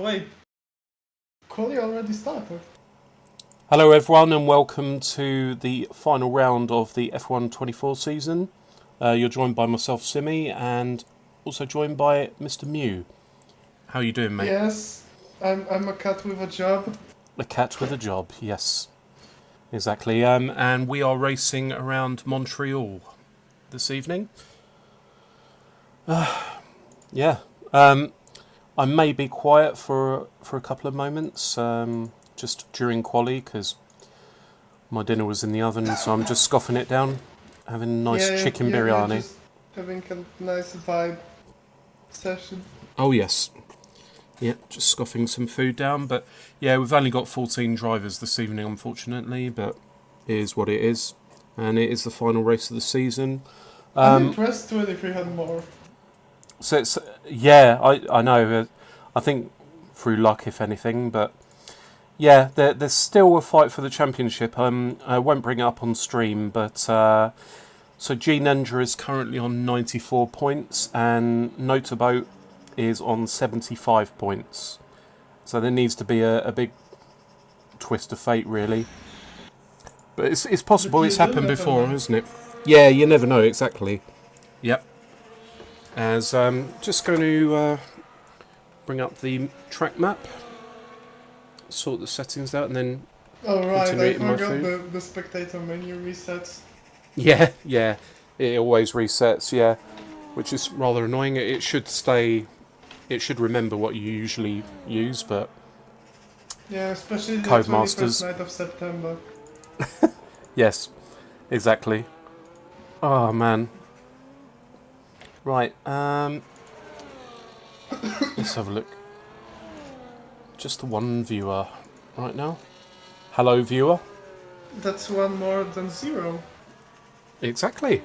wait. Quali already started. Hello everyone and welcome to the final round of the F1 24 season. You're joined by myself, Simi, and also joined by Mr. Mew. How are you doing, mate? Yes, I'm a cat with a job. A cat with a job, yes. Exactly. And we are racing around Montreal this evening. Yeah. I may be quiet for a couple of moments, just during quali, because my dinner was in the oven, so I'm just scoffing it down, having a nice chicken biryani. You're just having a nice vibe session. Oh yes. Yeah, just scoffing some food down. But yeah, we've only got 14 drivers this evening, unfortunately, but it is what it is. And it is the final race of the season. I'm impressed if we had more. So it's, yeah, I know. I think through luck, if anything, but yeah, there's still a fight for the championship. I won't bring it up on stream, but so G Ninja is currently on 94 points, and Notaboat is on 75 points. So there needs to be a big twist of fate, really. But it's possible. It's happened before, isn't it? Yeah, you never know exactly. Yep. As just going to bring up the track map, sort the settings out, and then continue eating my food. The spectator menu resets. Yeah, it always resets. Yeah, which is rather annoying. It should stay. It should remember what you usually use, but yeah, especially the Codemasters. 21st night of September. Yes, exactly. Oh man. Right, let's have a look. Just the one viewer right now. Hello, viewer. That's one more than zero. Exactly.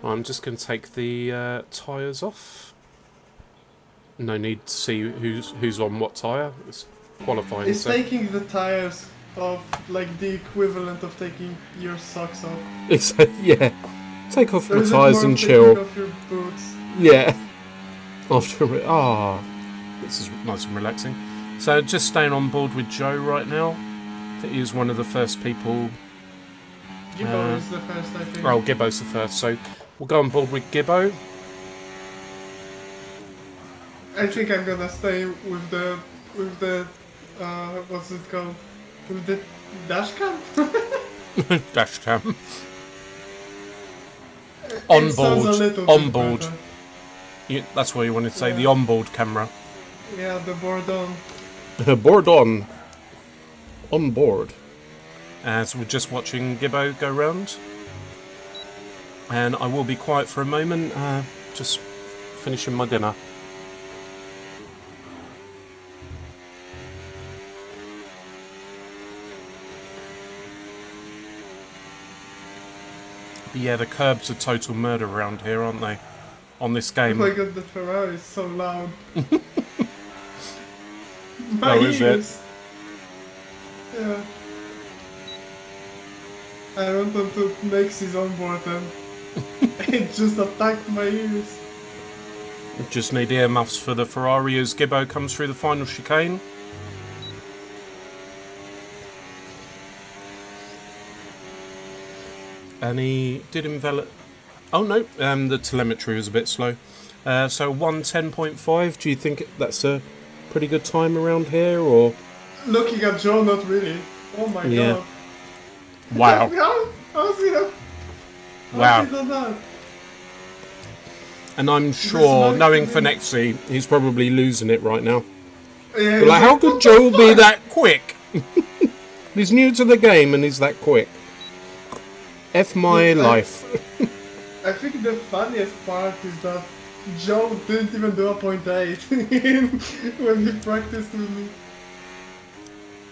I'm just going to take the tyres off. No need to see who's on what tyre. It's qualifying. It's taking the tires off, like the equivalent of taking your socks off. It's yeah. Take off my tyres and chill. Off your boots. Yeah. After this is nice and relaxing. So just staying on board with Joe right now. He is one of the first people. Gibbo is the first, I think. Oh, Gibbo's the first. So we'll go on board with Gibbo. I think I'm gonna stay with the what's it called? With the dash cam? Dash cam. On board. That's what you wanted to say, the onboard camera. Yeah, the board on. Board on. On board. As we're just watching Gibbo go round. And I will be quiet for a moment, just finishing my dinner. But yeah, the curbs are total murder around here, aren't they? On this game. Oh my god, the Ferrari is so loud. My ears. Is it? Yeah. I went on to Nexy's onboard and it just attacked my ears. Just need earmuffs for the Ferrari as Gibbo comes through the final chicane. And he did envelop. Oh no, the telemetry was a bit slow. So 1:10.5. Do you think that's a pretty good time around here, or? Looking at Joe, not really. Oh my god. Wow. How's he done? Wow. How's he done that? And I'm sure, knowing Finexi, he's probably losing it right now. Yeah, but like, how could Joe be that quick? He's new to the game and he's that quick. F my life. I think the funniest part is that Joe didn't even do a 0.8 when he practiced with me.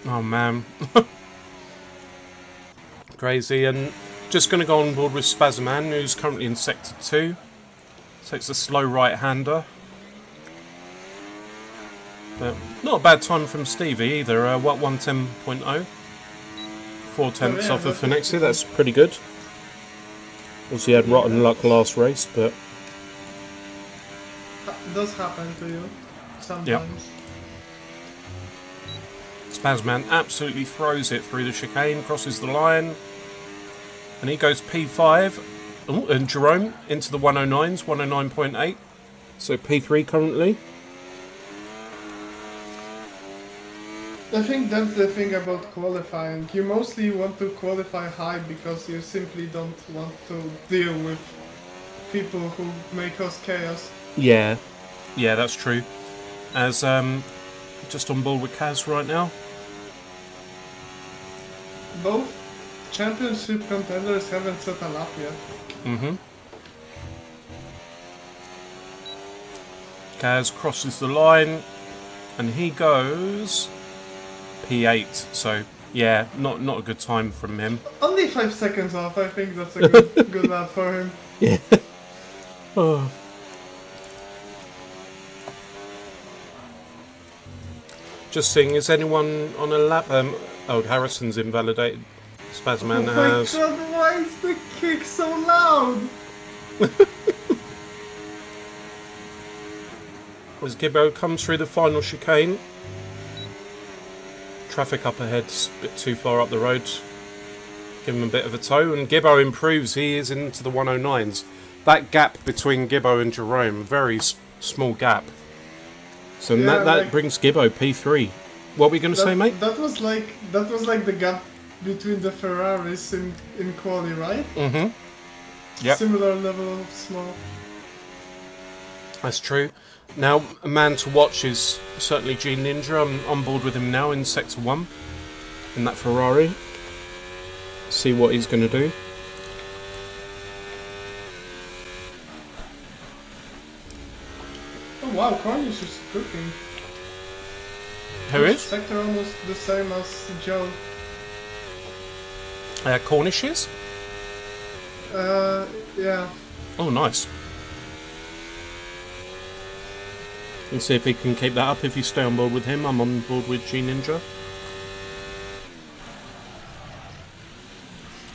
Oh man. Crazy. And just going to go on board with Spazman, who's currently in Sector 2. So it's a slow right-hander. But not a bad time from Stevie either. 1:10.0. 4 tenths off of Finexi, that's pretty good. Also, he had rotten luck last race, but It does happen to you sometimes. Yep. Spazman absolutely throws it through the chicane, crosses the line, and he goes P5. Ooh, and Jerome into the 109s, 109.8. So P3 currently. I think that's the thing about qualifying. You mostly want to qualify high because you simply don't want to deal with people who may cause chaos. Yeah, that's true. As just on board with Kaz right now. Both championship contenders haven't set a lap yet. Mm-hmm. Kaz crosses the line, and he goes P8. So yeah, not a good time from him. Only 5 seconds off. I think that's a good lap for him. Yeah. Oh. Just seeing, is anyone on a lap? Oh, Harrison's invalidated. Spazman Oh has. my god, why is the kick so loud? As Gibbo comes through the final chicane. Traffic up ahead's a bit too far up the road. Give him a bit of a tow, and Gibbo improves. He is into the 109s. That gap between Gibbo and Jerome, very small gap. So Yeah, that like, brings Gibbo P3. What were we going to say, mate? That was like the gap between the Ferraris in quali, right? Mm-hmm. Yep. Similar level of small. That's true. Now, a man to watch is certainly G Ninja. I'm on board with him now in Sector 1 in that Ferrari. See what he's going to do. Oh wow, Cornish is cooking. Who is? Sector almost the same as Joe. Cornish is? Yeah. Oh, nice. Let's see if he can keep that up. If you stay on board with him, I'm on board with G Ninja.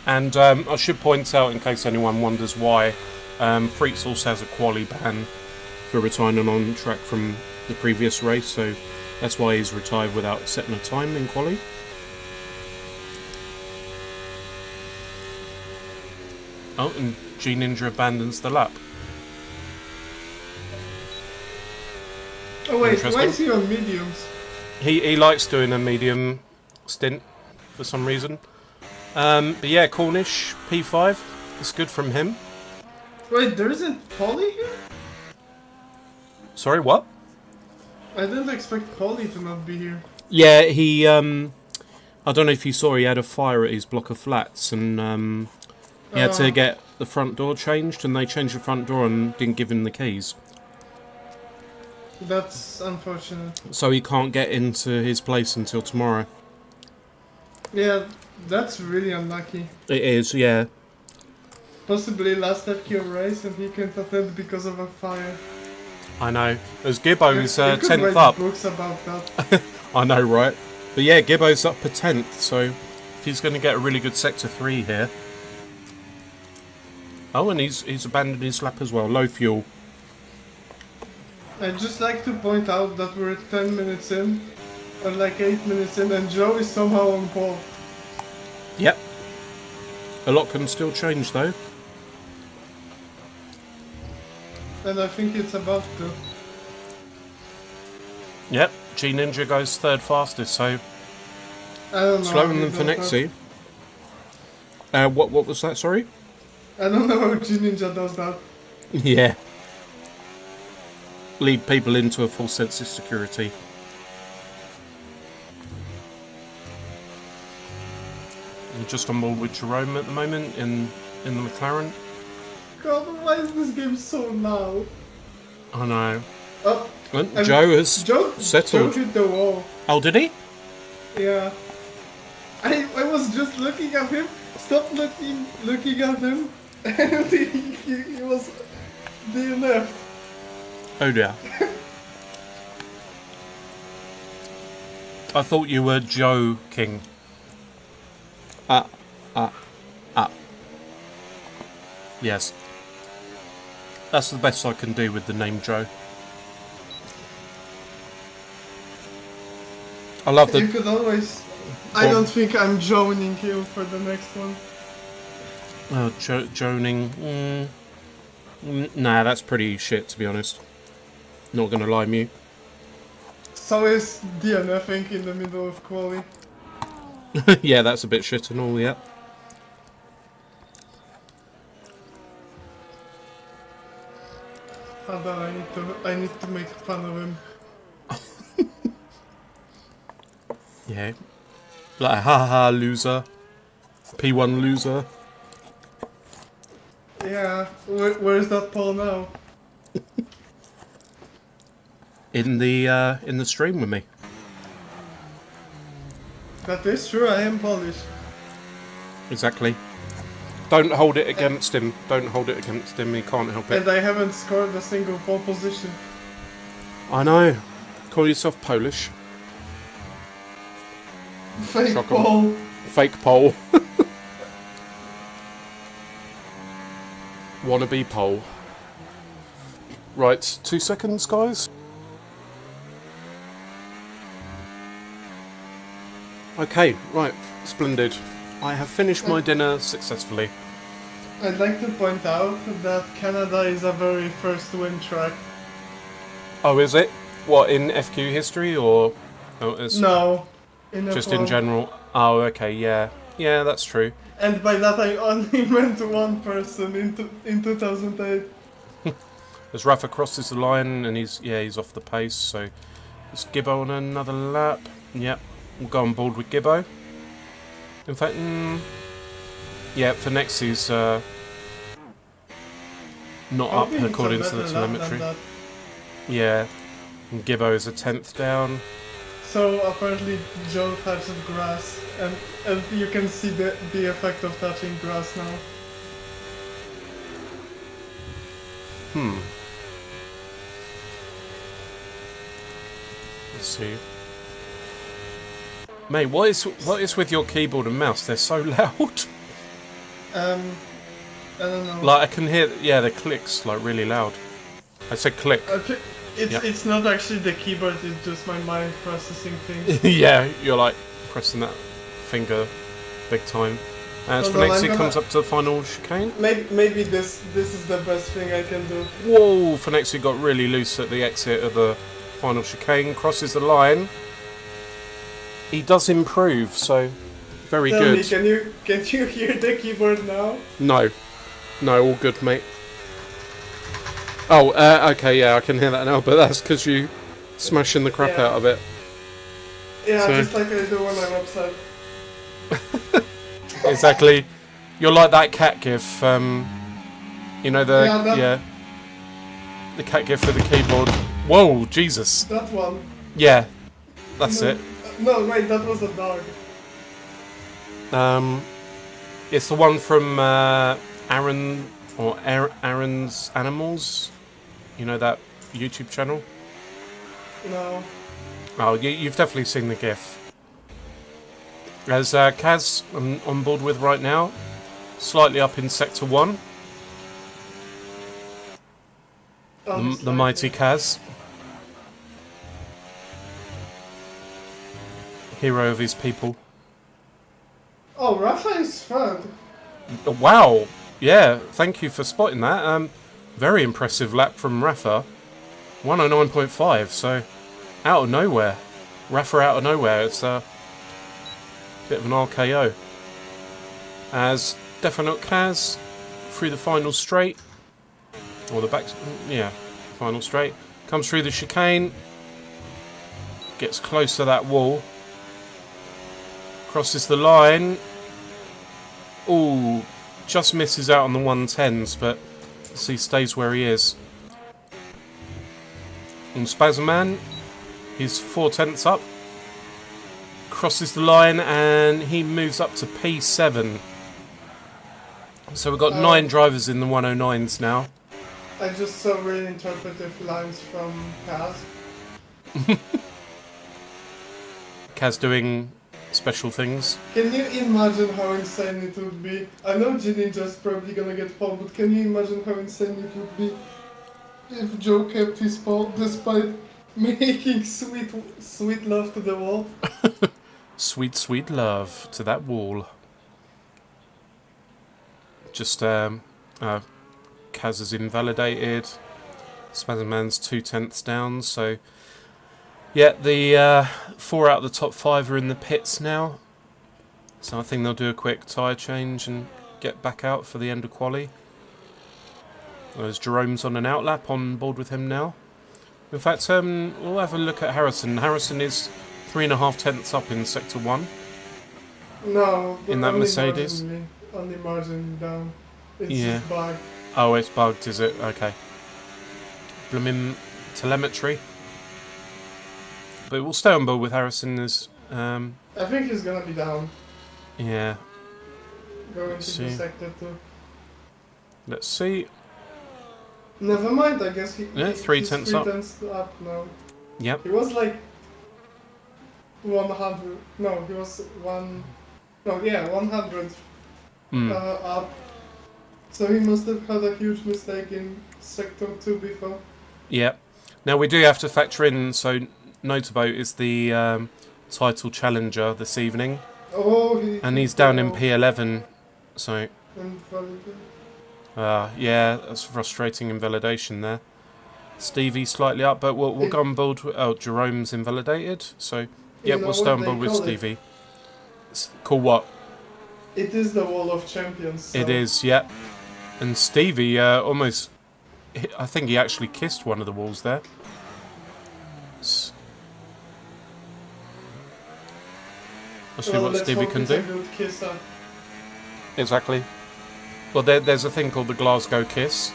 And I should point out, in case anyone wonders why, Freaks also has a quali ban for retiring on track from the previous race, so that's why he's retired without setting a time in quali. Oh, and G Ninja abandons the lap. Oh wait, Interesting. why is he on mediums? He likes doing a medium stint for some reason. But yeah, Cornish, P5. It's good from him. Wait, there isn't Polly here? Sorry, what? I didn't expect Polly to not be here. Yeah, he... I don't know if you saw, he had a fire at his block of flats, and he had to get the front door changed, and they changed the front door and didn't give him the keys. That's unfortunate. So he can't get into his place until tomorrow. Yeah, that's really unlucky. It is, yeah. Possibly last FQ race and he can't attend because of a fire. I know. As Gibbo is You could 10th write up. books about that. I know, right? But yeah, Gibbo's up for 10th, so if he's going to get a really good Sector 3 here. Oh, and he's abandoned his lap as well. Low fuel. I'd just like to point out that we're 10 minutes in, or like 8 minutes in, and Joe is somehow on pole. Yep. A lot can still change, though. And I think it's about to. Yep. G Ninja goes third fastest, so I don't know. slower how he than does that. Finexi. What was that? Sorry. I don't know how G Ninja does that. Yeah. Lead people into a false sense of security. I'm just on board with Jerome at the moment in the McLaren. God, why is this game so loud? I know. Oh, And Joe has Joe settled. hit the wall. Oh, did he? Yeah. I was just looking at him, stopped looking at him, and he was DNF. Oh dear. I thought you were Joe King. Yes. That's the best I can do with the name Joe. I love You the could always... I Well- don't think I'm joining you for the next one. joning. Nah, that's pretty shit, to be honest. Not gonna lie, Mew. So is DNFing in the middle of quali. Yeah, that's a bit shit and all, yeah. Hold on, I need to make fun of him. Yeah. Like, haha, loser. P1 loser. Yeah, where's that Paul now? In the stream with me. That is true, I am Polish. Exactly. Don't hold it against him. Don't hold it against him. He can't help it. And I haven't scored a single pole position. I know. Call yourself Polish. Fake Shock 'em. Paul. Fake pole. Wannabe pole. Right, 2 seconds, guys. Okay, right, splendid. I have finished my dinner successfully. I'd like to point out that Canada is a very first win track. Oh, is it? What, in FQ history or it's No, in just F1. in general? Oh, okay, yeah. Yeah, that's true. And by that I only meant one person in 2008. As Rafa crosses the line and he's off the pace, so it's Gibbo on another lap. Yep, we'll go on board with Gibbo. In fact, yeah, for next he's not up Probably needs a according to the better lap than telemetry. that. Yeah, and Gibbo is a 10th down. So apparently Joe touched grass, and you can see the effect of touching grass now. Let's see. Mate, what is with your keyboard and mouse? They're so loud. I don't know. Like I can hear, yeah, the clicks like really loud. I said click. It's not actually the keyboard, it's just my mind processing things. Yeah, you're like pressing that finger big time. As Hold on, Finexi I'm comes gonna- up to the final chicane. Maybe this is the best thing I can do. Whoa, Finexi got really loose at the exit of the final chicane, crosses the line. He does improve, so very Tell good. me, can you hear the keyboard now? No, all good, mate. Oh, okay, yeah, I can hear that now, but that's because you smashing the crap Yeah. out of it. Yeah, So- just like I do when I'm upset. Exactly. You're like that cat gif. You know the the cat gif with the keyboard. Whoa, Jesus. That one. Yeah, that's No, it. No, wait, that was a dog. It's the one from Aaron or Aaron's Animals. You know that YouTube channel? No. Oh, you've definitely seen the gif. As Kaz on board with right now, slightly up in Sector 1, the mighty Kaz. Hero of his people. Oh, Rafa is third. Wow, yeah, thank you for spotting that. Very impressive lap from Rafa. 109.5, so out of nowhere. Rafa out of nowhere, it's a bit of an RKO. As Definite Kaz through the final straight, or the back, yeah, final straight, comes through the chicane, gets close to that wall, crosses the line. Ooh, just misses out on the 110s, but he stays where he is. And Spazman, he's 4/10ths up, crosses the line, and he moves up to P7. So we've got 9 drivers in the 109s now. I just saw really interpretive lines from Kaz. Kaz doing special things. Can you imagine how insane it would be? I know G-Ninja's probably gonna get pole, but can you imagine how insane it would be if Joe kept his pole despite Making sweet love to the wall. Sweet, sweet love to that wall. Just, Kaz is invalidated. Spazman's 2/10 down, so... Yeah, the 4 out of the top 5 are in the pits now. So I think they'll do a quick tyre change and get back out for the end of quali. There's Jerome's on an outlap, on board with him now. In fact, we'll have a look at Harrison. Harrison is 3.5 tenths up in Sector 1. No, In that Mercedes? Only margin down. It's Yeah. just bugged. Oh, it's bugged, is it? Okay. Blooming telemetry. But we'll stay on board with Harrison as... I think he's gonna be down. Yeah. Going Let's to the see. sector 2. Let's see. Never mind, I guess he. Yeah, he's 3 tenths up. 3 tenths up now. Yep. He was like 100. No, he was 1. No, yeah, 100 up. So he must have had a huge mistake in sector 2 before. Yep. Now we do have to factor in, so Notaboat is the title challenger this evening. Oh, And he's down in P11, so... Invalid. yeah, that's frustrating invalidation there. Stevie slightly up, but we'll go on board with... Oh, Jerome's invalidated, so... Yep, we'll stay on board with Stevie. Call what? It is the Wall of Champions. So. It is, yep. And Stevie almost... I think he actually kissed one of the walls there. Let's see what Stevie can do. A good kisser. Exactly. Well, there's a thing called the Glasgow Kiss.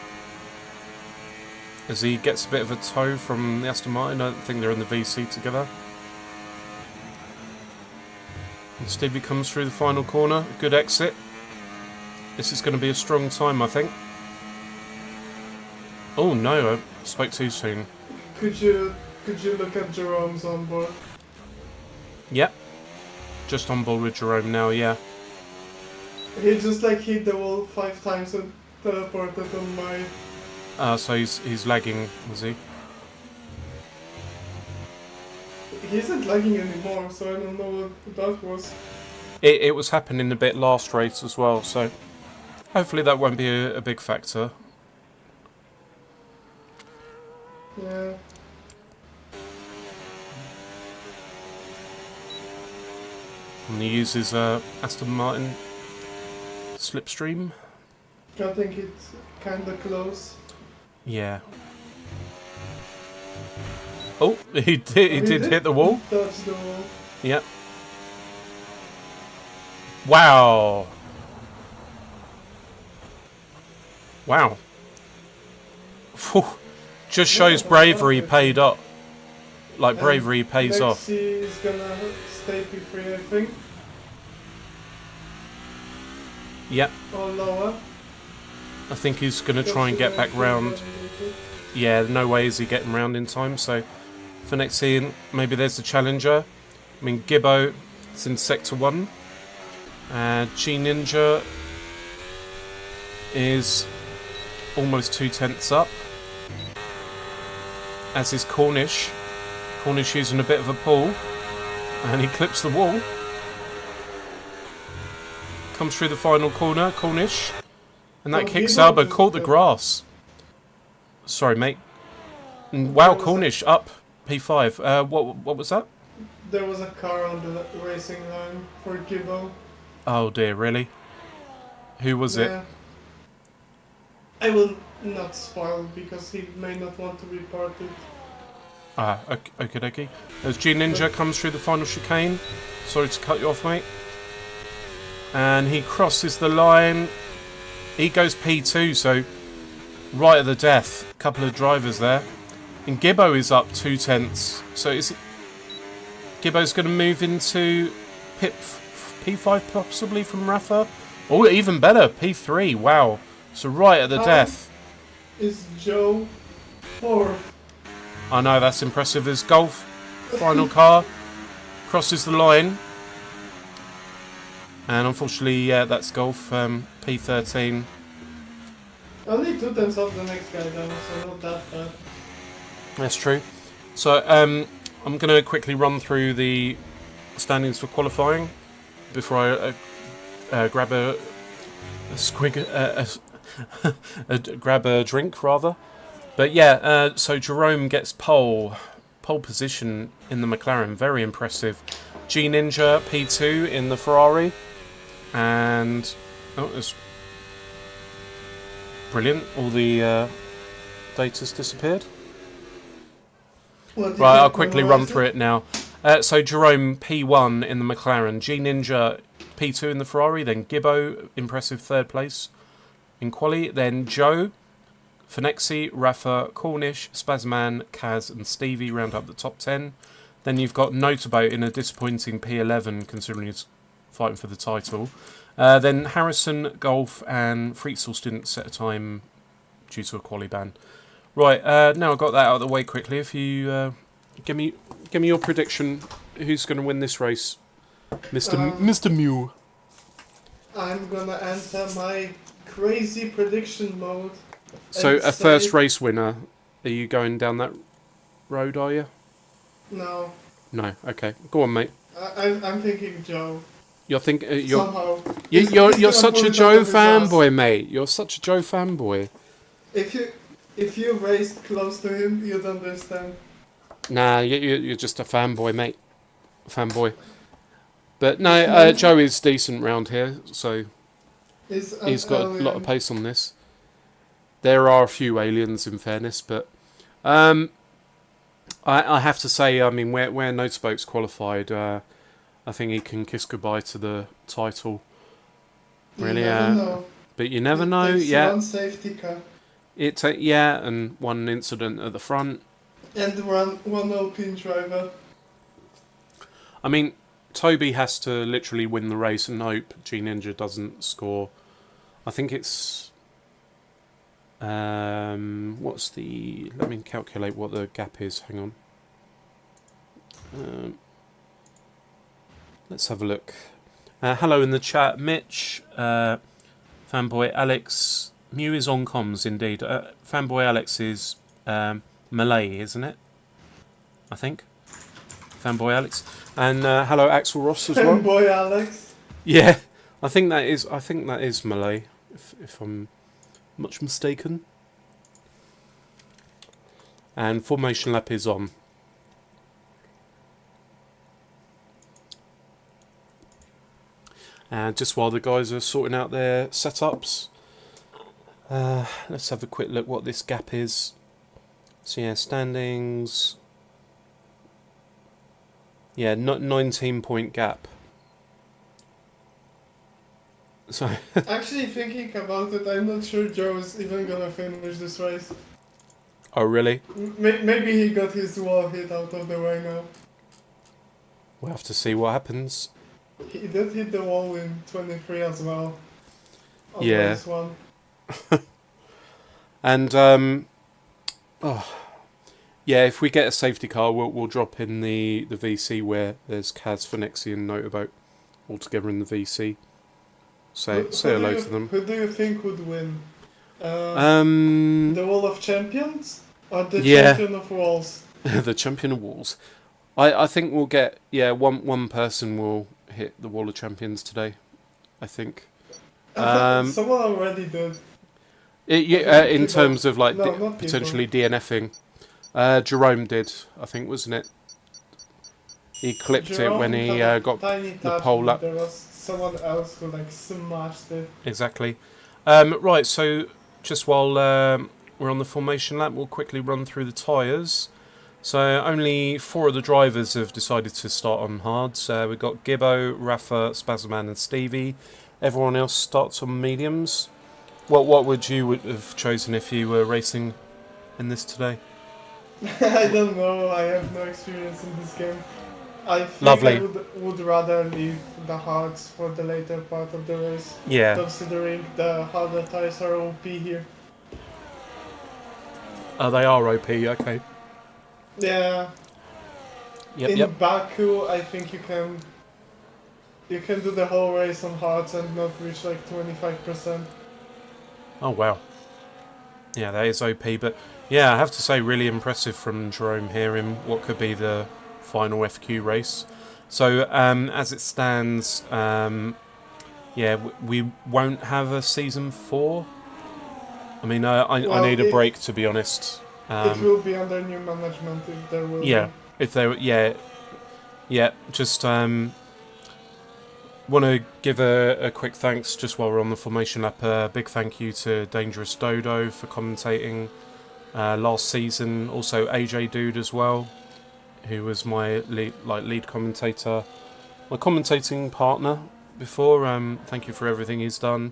As he gets a bit of a tow from the Aston Martin. I don't think they're in the VC together. And Stevie comes through the final corner. Good exit. This is going to be a strong time, I think. Oh no, I spoke too soon. Could you look at Jerome's on board? Yep. Just on board with Jerome now, yeah. He just like hit the wall 5 times and teleported on my... So he's lagging, was he? He isn't lagging anymore, so I don't know what that was. It was happening a bit last race as well, so hopefully that won't be a big factor. Yeah. And he uses Aston Martin Slipstream. I think it's kinda close. Yeah. Oh, he did hit the wall. Touch the wall. Yep. Wow. Wow. Phew. Just shows bravery paid up. Like bravery pays off. Lexi is gonna stay P3, I think. Yep. Or lower. I think he's going to try and get back round. Yeah, no way is he getting round in time. So for next season, maybe there's the challenger. I mean, Gibbo is in Sector 1. G Ninja is almost 2 tenths up. As is Cornish. Cornish using a bit of a pull. And he clips the wall. Comes through the final corner, Cornish. And that kicks out, but caught the grass. Sorry, mate. Wow, Cornish up P5. What was that? There was a car on the racing line for Gibbo. Oh dear, really? Who was it? I will not spoil because he may not want to report it. Okie dokie. As G Ninja comes through the final chicane. Sorry to cut you off, mate. And he crosses the line. He goes P2, so right at the death. Couple of drivers there. And Gibbo is up 2 tenths. So is it... Gibbo's going to move into P5 possibly from Rafa? Oh, even better, P3, wow. So right at the death. Is Joe 4th? I know, that's impressive. As Golf, final car, crosses the line. And unfortunately, yeah, that's Golf, P13. Only 2 tenths off the next guy down, so not that bad. That's true. So I'm going to quickly run through the standings for qualifying before I grab a squig, grab a drink rather. But yeah, so Jerome gets pole position in the McLaren, very impressive. G Ninja P2 in the Ferrari, and it's brilliant. All the data's disappeared. Right, I'll quickly run through it now. So Jerome P1 in the McLaren, G Ninja P2 in the Ferrari, then Gibbo, impressive third place in quali, then Joe, Finexi, Rafa, Cornish, Spazman, Kaz and Stevie round up the top 10. Then you've got Notabout in a disappointing P11 considering he's fighting for the title. Then Harrison, Golf and Freetzel didn't set a time due to a quali ban. Right, now I've got that out of the way quickly. If you give me your prediction, who's going to win this race, Mr. Mew? I'm gonna enter my crazy prediction mode. So and a say- first race winner. Are you going down that road? Are you? No, No. Okay. Go on, mate. I'm thinking Joe. You're you're Somehow. you're, He's you're gonna such pull a it out Joe of his ass. fanboy, mate. You're such a Joe fanboy. If you raced close to him, you'd understand. Nah, you're just a fanboy, mate. Fanboy. But no, Joe is decent round here, so he's got a lot of pace on this. There are a few aliens, in fairness, but I have to say, I mean, where Notabout's qualified, I think he can kiss goodbye to the title. Really, you never know. but you never know. Takes Yeah, one safety car and one incident at the front. and one Alpine driver. I mean, Toby has to literally win the race and hope G Ninja doesn't score. I think it's what's the? Let me calculate what the gap is. Hang on. Let's have a look. Hello in the chat, Mitch, fanboy Alex. Mew is on comms indeed. Fanboy Alex is Malay, isn't it? I think. Fanboy Alex. And hello Axel Ross as well. Boy Alex. Yeah, I think that is Malay, if I'm much mistaken. And formation lap is on. And just while the guys are sorting out their setups, let's have a quick look what this gap is. So yeah, standings. Yeah, 19-point gap. So Actually, thinking about it, I'm not sure Joe is even gonna finish this race. oh really? Maybe he got his wall hit out of the way now. We'll have to see what happens. He did hit the wall in 23 as well. On Yeah. race one. And yeah, if we get a safety car, we'll drop in the VC where there's Kaz, Finexi and Notabout all together in the VC. Say hello to them. Who do you think would win? The The Wall of Champions or the Yeah. Champion of Walls? the champion of walls. I think we'll get one person will hit the Wall of Champions today. I think. Someone already did. In People- terms of like no, not people. potentially DNFing. Jerome did, I think, wasn't it? He clipped it when he Jerome had a got tiny the touch, pole but up. There was someone else who like smashed it. Exactly. Right, so just while we're on the formation lap, we'll quickly run through the tyres. So only 4 of the drivers have decided to start on hards. We've got Gibbo, Rafa, Spazman and Stevie. Everyone else starts on mediums. What would you have chosen if you were racing in this today? I don't know. I have no experience in this game. I think Lovely. I would rather leave the hards for the later part of the race, Yeah. considering the harder tires are OP here. Oh, they are OP, okay. Yeah. In Yep. Baku, I think you can do the whole race on hards and not reach like 25%. Oh, wow. Yeah, that is OP, but Yeah, I have to say, really impressive from Jerome here in what could be the final FQ race. So, as it stands, yeah, we won't have a season 4. I mean, I need a break, to be honest. It will be under new management if there will Yeah, be. if there, yeah, just want to give a quick thanks just while we're on the formation lap. Big thank you to Dangerous Dodo for commentating last season. Also AJ Dude as well, who was my lead commentator, my commentating partner before. Thank you for everything he's done.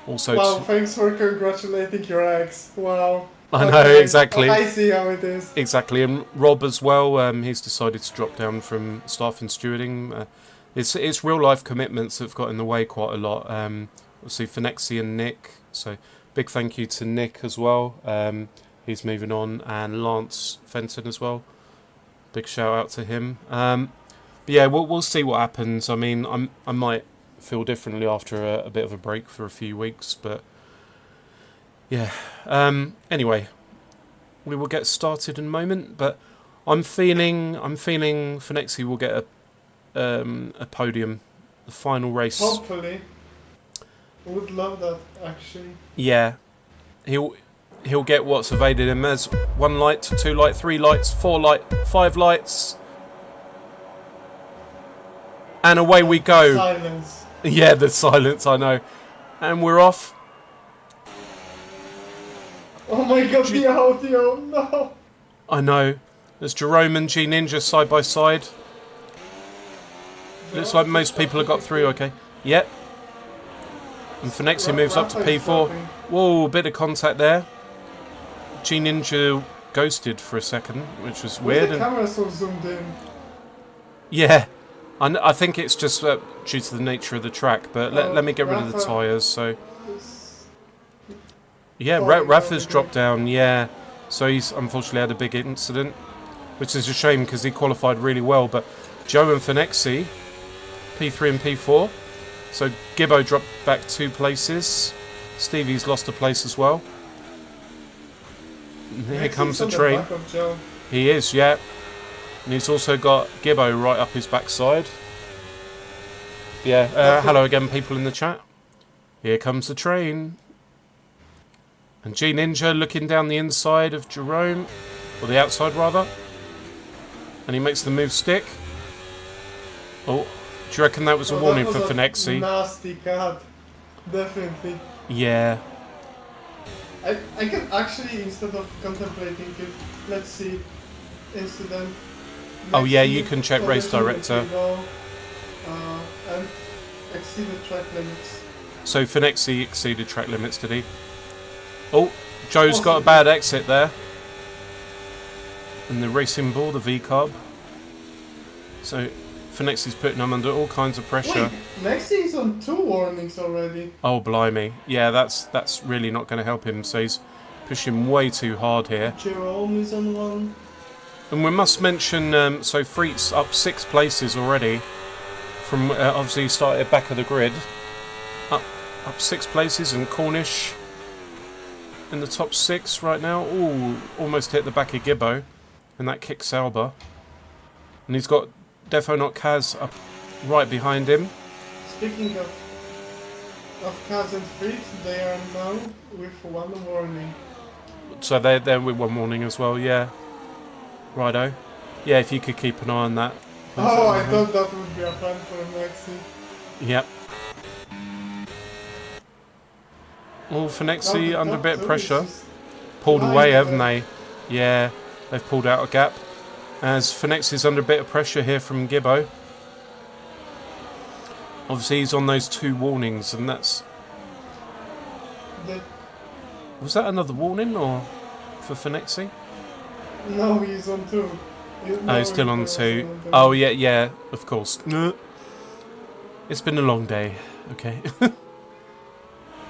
Also, wow, thanks for congratulating your ex. Wow. I know, exactly. I see how it is. Exactly, and Rob as well. He's decided to drop down from staff and stewarding. It's real life commitments that have got in the way quite a lot. Obviously, Finexi and Nick. So big thank you to Nick as well. He's moving on, and Lance Fenton as well. Big shout out to him. But yeah, we'll see what happens. I mean, I might feel differently after a bit of a break for a few weeks, but yeah. Anyway, we will get started in a moment. But I'm feeling Finexi will get a podium, the final race. Hopefully. Would love that, actually. Yeah, he'll get what's evaded him. There's 1 light, 2 light, 3 lights, 4 light, 5 lights, and away we go. Silence. Yeah, the silence, I know. And we're off. Oh my god, the audio, no! I know. There's Jerome and G Ninja side by side. Looks like most people have got through, okay. Yep. And Finexi moves up to P4. Whoa, bit of contact there. G Ninja ghosted for a second, which was weird. The camera so zoomed in. Yeah. I think it's just due to the nature of the track, but let me get rid of the tyres. So yeah, Rafa's dropped down, yeah. So he's unfortunately had a big incident, which is a shame because he qualified really well. But Joe and Finexi, P3 and P4. So Gibbo dropped back 2 places. Stevie's lost a place as well. And here comes the train. He is, yeah. And he's also got Gibbo right up his backside. Yeah, hello again, people in the chat. Here comes the train. And G Ninja looking down the inside of Jerome, or the outside rather. And he makes the move stick. Oh, do you reckon that was a warning for Finexi? Nasty cut, definitely. Yeah. I can actually, instead of contemplating it, let's see, incident. Oh yeah, you can check race director. And exceeded track limits. So Finexi exceeded track limits, did he? Oh, Joe's got a bad exit there. And the racing ball, the V-carb. So Finexi's putting him under all kinds of pressure. Wait, Nexi's on 2 warnings already. Oh blimey. Yeah, that's really not going to help him. So he's pushing way too hard here. Jerome is on 1. And we must mention, so Freet's up 6 places already. From obviously he started back of the grid. Up 6 places, and Cornish in the top 6 right now. Ooh, almost hit the back of Gibbo. And that kicks Alba. And he's got Defo Not Kaz up right behind him. Speaking of Kaz and Freet, they are now with 1 warning. So they're with 1 warning as well, yeah. Righto. Yeah, if you could keep an eye on that. Oh, I thought that would be a plan for Nexi. Yep. Well, Finexi under a bit of pressure. Pulled away, haven't they? Yeah, they've pulled out a gap. As Finexi's under a bit of pressure here from Gibbo. Obviously he's on those 2 warnings, and that's... Was that another warning, or for Finexi? No, he's on 2. Oh, he's still on 2. Oh, yeah, of course. It's been a long day. Okay.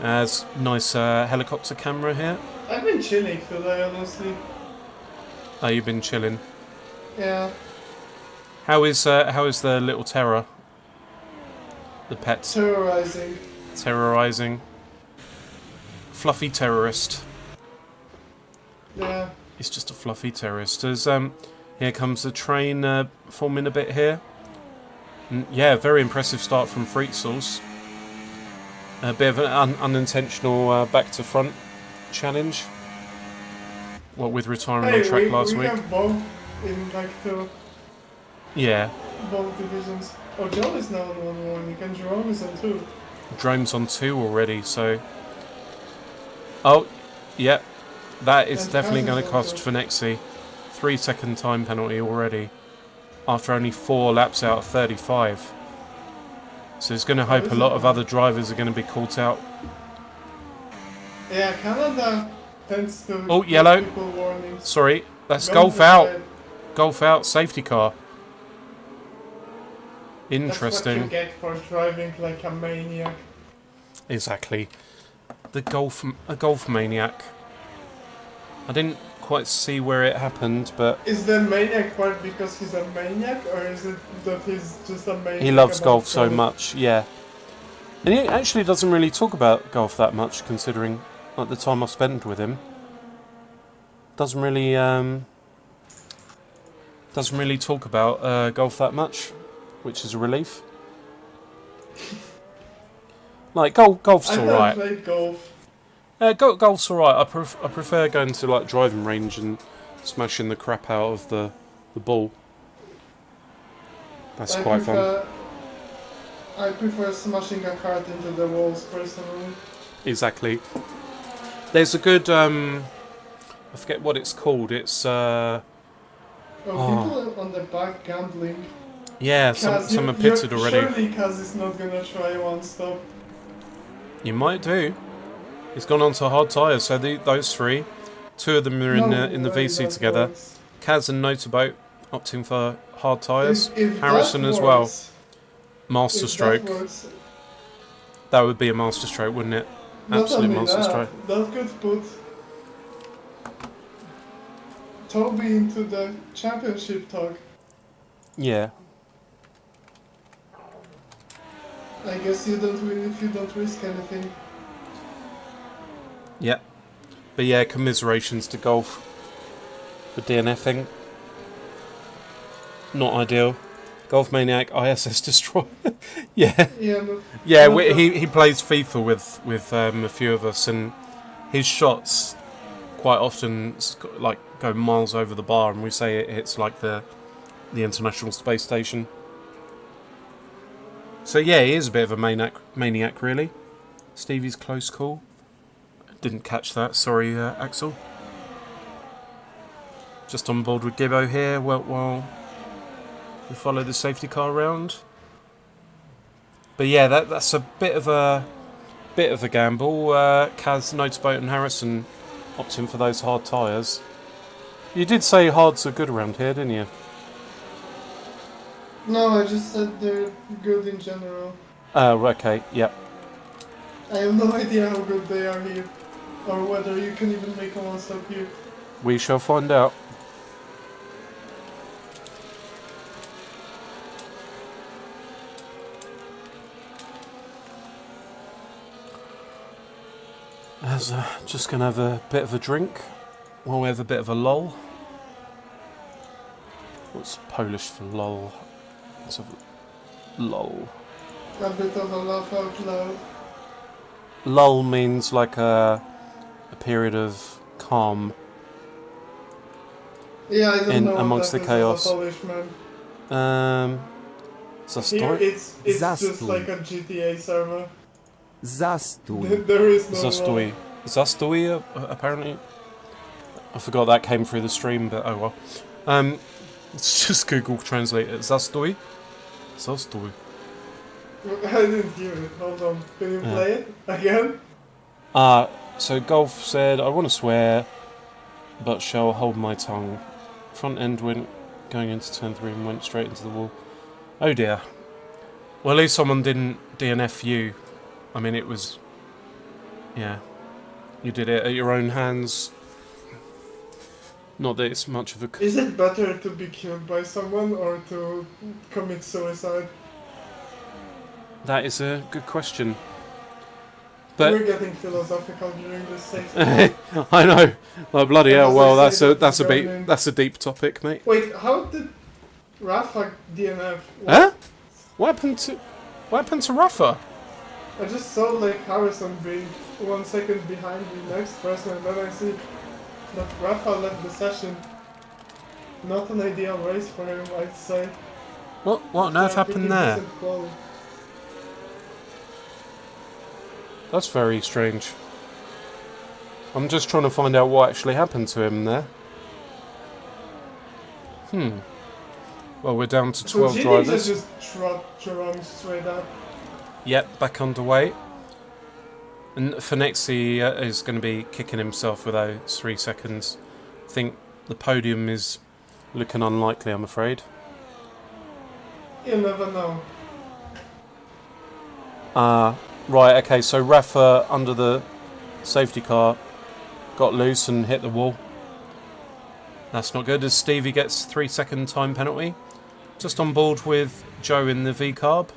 As nice helicopter camera here. I've been chilling today, honestly. Oh, you've been chilling. Yeah. How is the little terror? The pet. Terrorizing. Terrorizing. Fluffy terrorist. Yeah. He's just a fluffy terrorist. As here comes the train forming a bit here. And, yeah, very impressive start from Fritzels. A bit of an unintentional back to front challenge. What with retiring on track last we week. have both in like Yeah, both divisions. Oh, Joel is now on 1-1, and Jerome is on 2. Drome's on 2 already, so... Oh, yeah. That is And definitely Kaz going is to cost also- Fenexi. 3-second time penalty already. After only 4 laps out of 35. So he's going to hope a lot of other drivers are going to be caught out. Yeah, Canada tends to Oh, give yellow. people warnings. Sorry, that's Go golf for out. red. Golf out, safety car. That's what you Interesting. get for driving like a maniac. Exactly. A golf maniac. I didn't quite see where it happened, but Is the maniac part because he's a maniac, or is it that he's just a maniac? he loves about golf so much, yeah. And he actually doesn't really talk about golf that much, considering like the time I've spent with him. Doesn't really talk about golf that much, which is a relief. Like golf's I've never alright. played golf. Golf's alright. I prefer going to like driving range and smashing the crap out of the ball. That's quite fun. I prefer smashing a cart into the walls personally. Exactly. There's a good I forget what it's called. It's People on the back gambling. yeah, Kaz, some are pitted already. Surely Kaz is not gonna try one stop. You might do. He's gone on to hard tyres, so those 3, 2 of them are in the way VC that together. works. Kaz and Notaboat opting for hard tyres. If Harrison that as well. works, Master if stroke. That, works, That would be a master stroke, wouldn't it? not Absolute only master stroke. that could put Toby into the championship talk. Yeah. I guess you don't win if you don't risk anything. Yeah. But yeah, commiserations to golf for DNFing. Not ideal. Golf Maniac, ISS Destroy. Yeah. Yeah, but Yeah, Not he plays FIFA with a few of us, and his shots quite often like go miles over the bar, and we say it hits like the International Space Station. So yeah, he is a bit of a maniac really. Stevie's close call. Didn't catch that, sorry Axel. Just on board with Gibbo here while we follow the safety car around. But yeah, that's a bit of a gamble. Kaz, Notaboat and Harrison opting for those hard tyres. You did say hards are good around here, didn't you? no, I just said they're good in general. Oh, okay, yeah. I have no idea how good they are here, or whether you can even make a one stop here. We shall find out. As just gonna have a bit of a drink while we have a bit of a lull. What's Polish for lull? Let's have a lull. A bit of a laugh out loud. Lull means like a period of calm. Yeah, I don't know what amongst that the is chaos. as a Polish man. It's a Here story. it's just Zastój. like a GTA server. Zastój. There is no Zastój. Zastój, apparently. I forgot that came through the stream, but oh well. Let's just Google Translate it. Zastój. Zastój. I didn't hear it. Hold on. Can you play it again? So Golf said, I want to swear, but shall hold my tongue. Front end went going into turn 3 and went straight into the wall. Oh dear. Well, at least someone didn't DNF you. I mean, it was... Yeah. You did it at your own hands. Not that it's much of a... Is it better to be killed by someone or to commit suicide? That is a good question. But we're getting philosophical during this safety. I know. Oh bloody hell! As Well, I say, that's a deep topic, mate. Wait, how did Rafa DNF? Huh? What happened to Rafa? I just saw like Harrison being 1 second behind the next person, and then I see that Rafa left the session. Not an ideal race for him, I'd say. What on earth happened there? Decent quali. That's very strange. I'm just trying to find out what actually happened to him there. Well, we're down to 12 so drivers. just trot Jerome straight up. Yep, back underway. And Finexi is going to be kicking himself with those 3 seconds. I think the podium is looking unlikely, I'm afraid. You never know. Right, okay, so Rafa under the safety car got loose and hit the wall. That's not good, as Stevie gets 3 second time penalty. Just on board with Joe in the V-carb.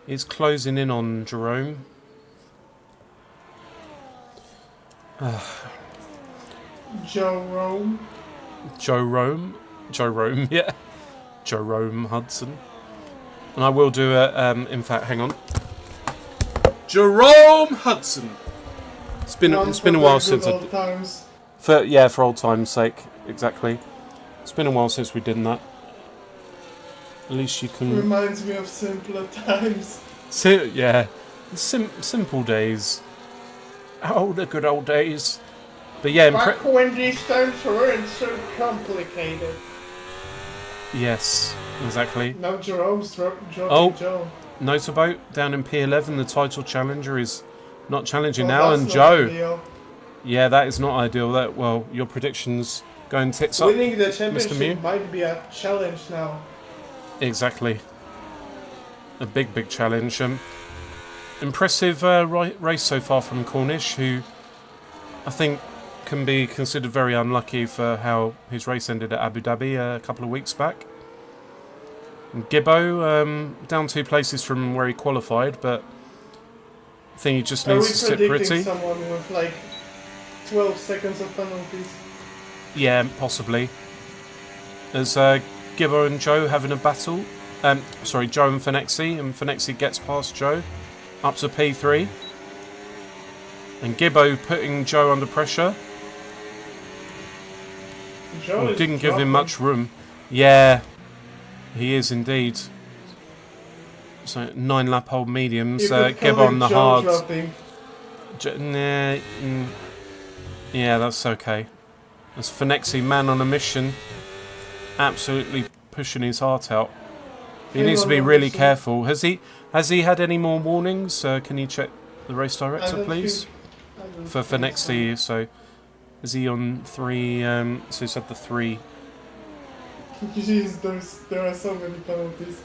He's closing in on Jerome. Jerome. Joe Rome, yeah. Jerome Hudson. And I will do a, in fact, hang on. Jerome Hudson. It's been a while since I old times. for old time's sake, exactly. It's been a while since we did that. At least you can. Reminds me of simpler times. Simple days. Oh, the good old days. But yeah, Back when these times weren't so complicated. yes, exactly. Now Jerome's dropping Oh. Joe. Notabout down in P11, the title challenger is not challenging Well, now, that's and not Joe. ideal. Yeah, that is not ideal. That well, your predictions going tits up. Winning the Mew? championship might be a challenge now. Exactly. A big challenge. Impressive race so far from Cornish, who I think can be considered very unlucky for how his race ended at Abu Dhabi a couple of weeks back. And Gibbo, down 2 places from where he qualified, but I think he just Are we needs to sit predicting pretty. someone with like 12 seconds of penalties? Yeah, possibly. There's Gibbo and Joe having a battle. Joe and Finexi gets past Joe up to P3. And Gibbo putting Joe under pressure. Joe Well, is didn't give him dropping. much room. Yeah, he is indeed. So 9 lap old mediums. You could call Gibbo on it the Joe hards. dropping. Yeah, that's okay. That's Finexi, man on a mission. Absolutely pushing his heart out. He Hang needs to on, be I'm really just- careful. Has he had any more warnings? Can you check the race I director, don't please? think- I don't For think Finexi, so is he on 3? So he's had the 3. so. Jeez, there are so many penalties.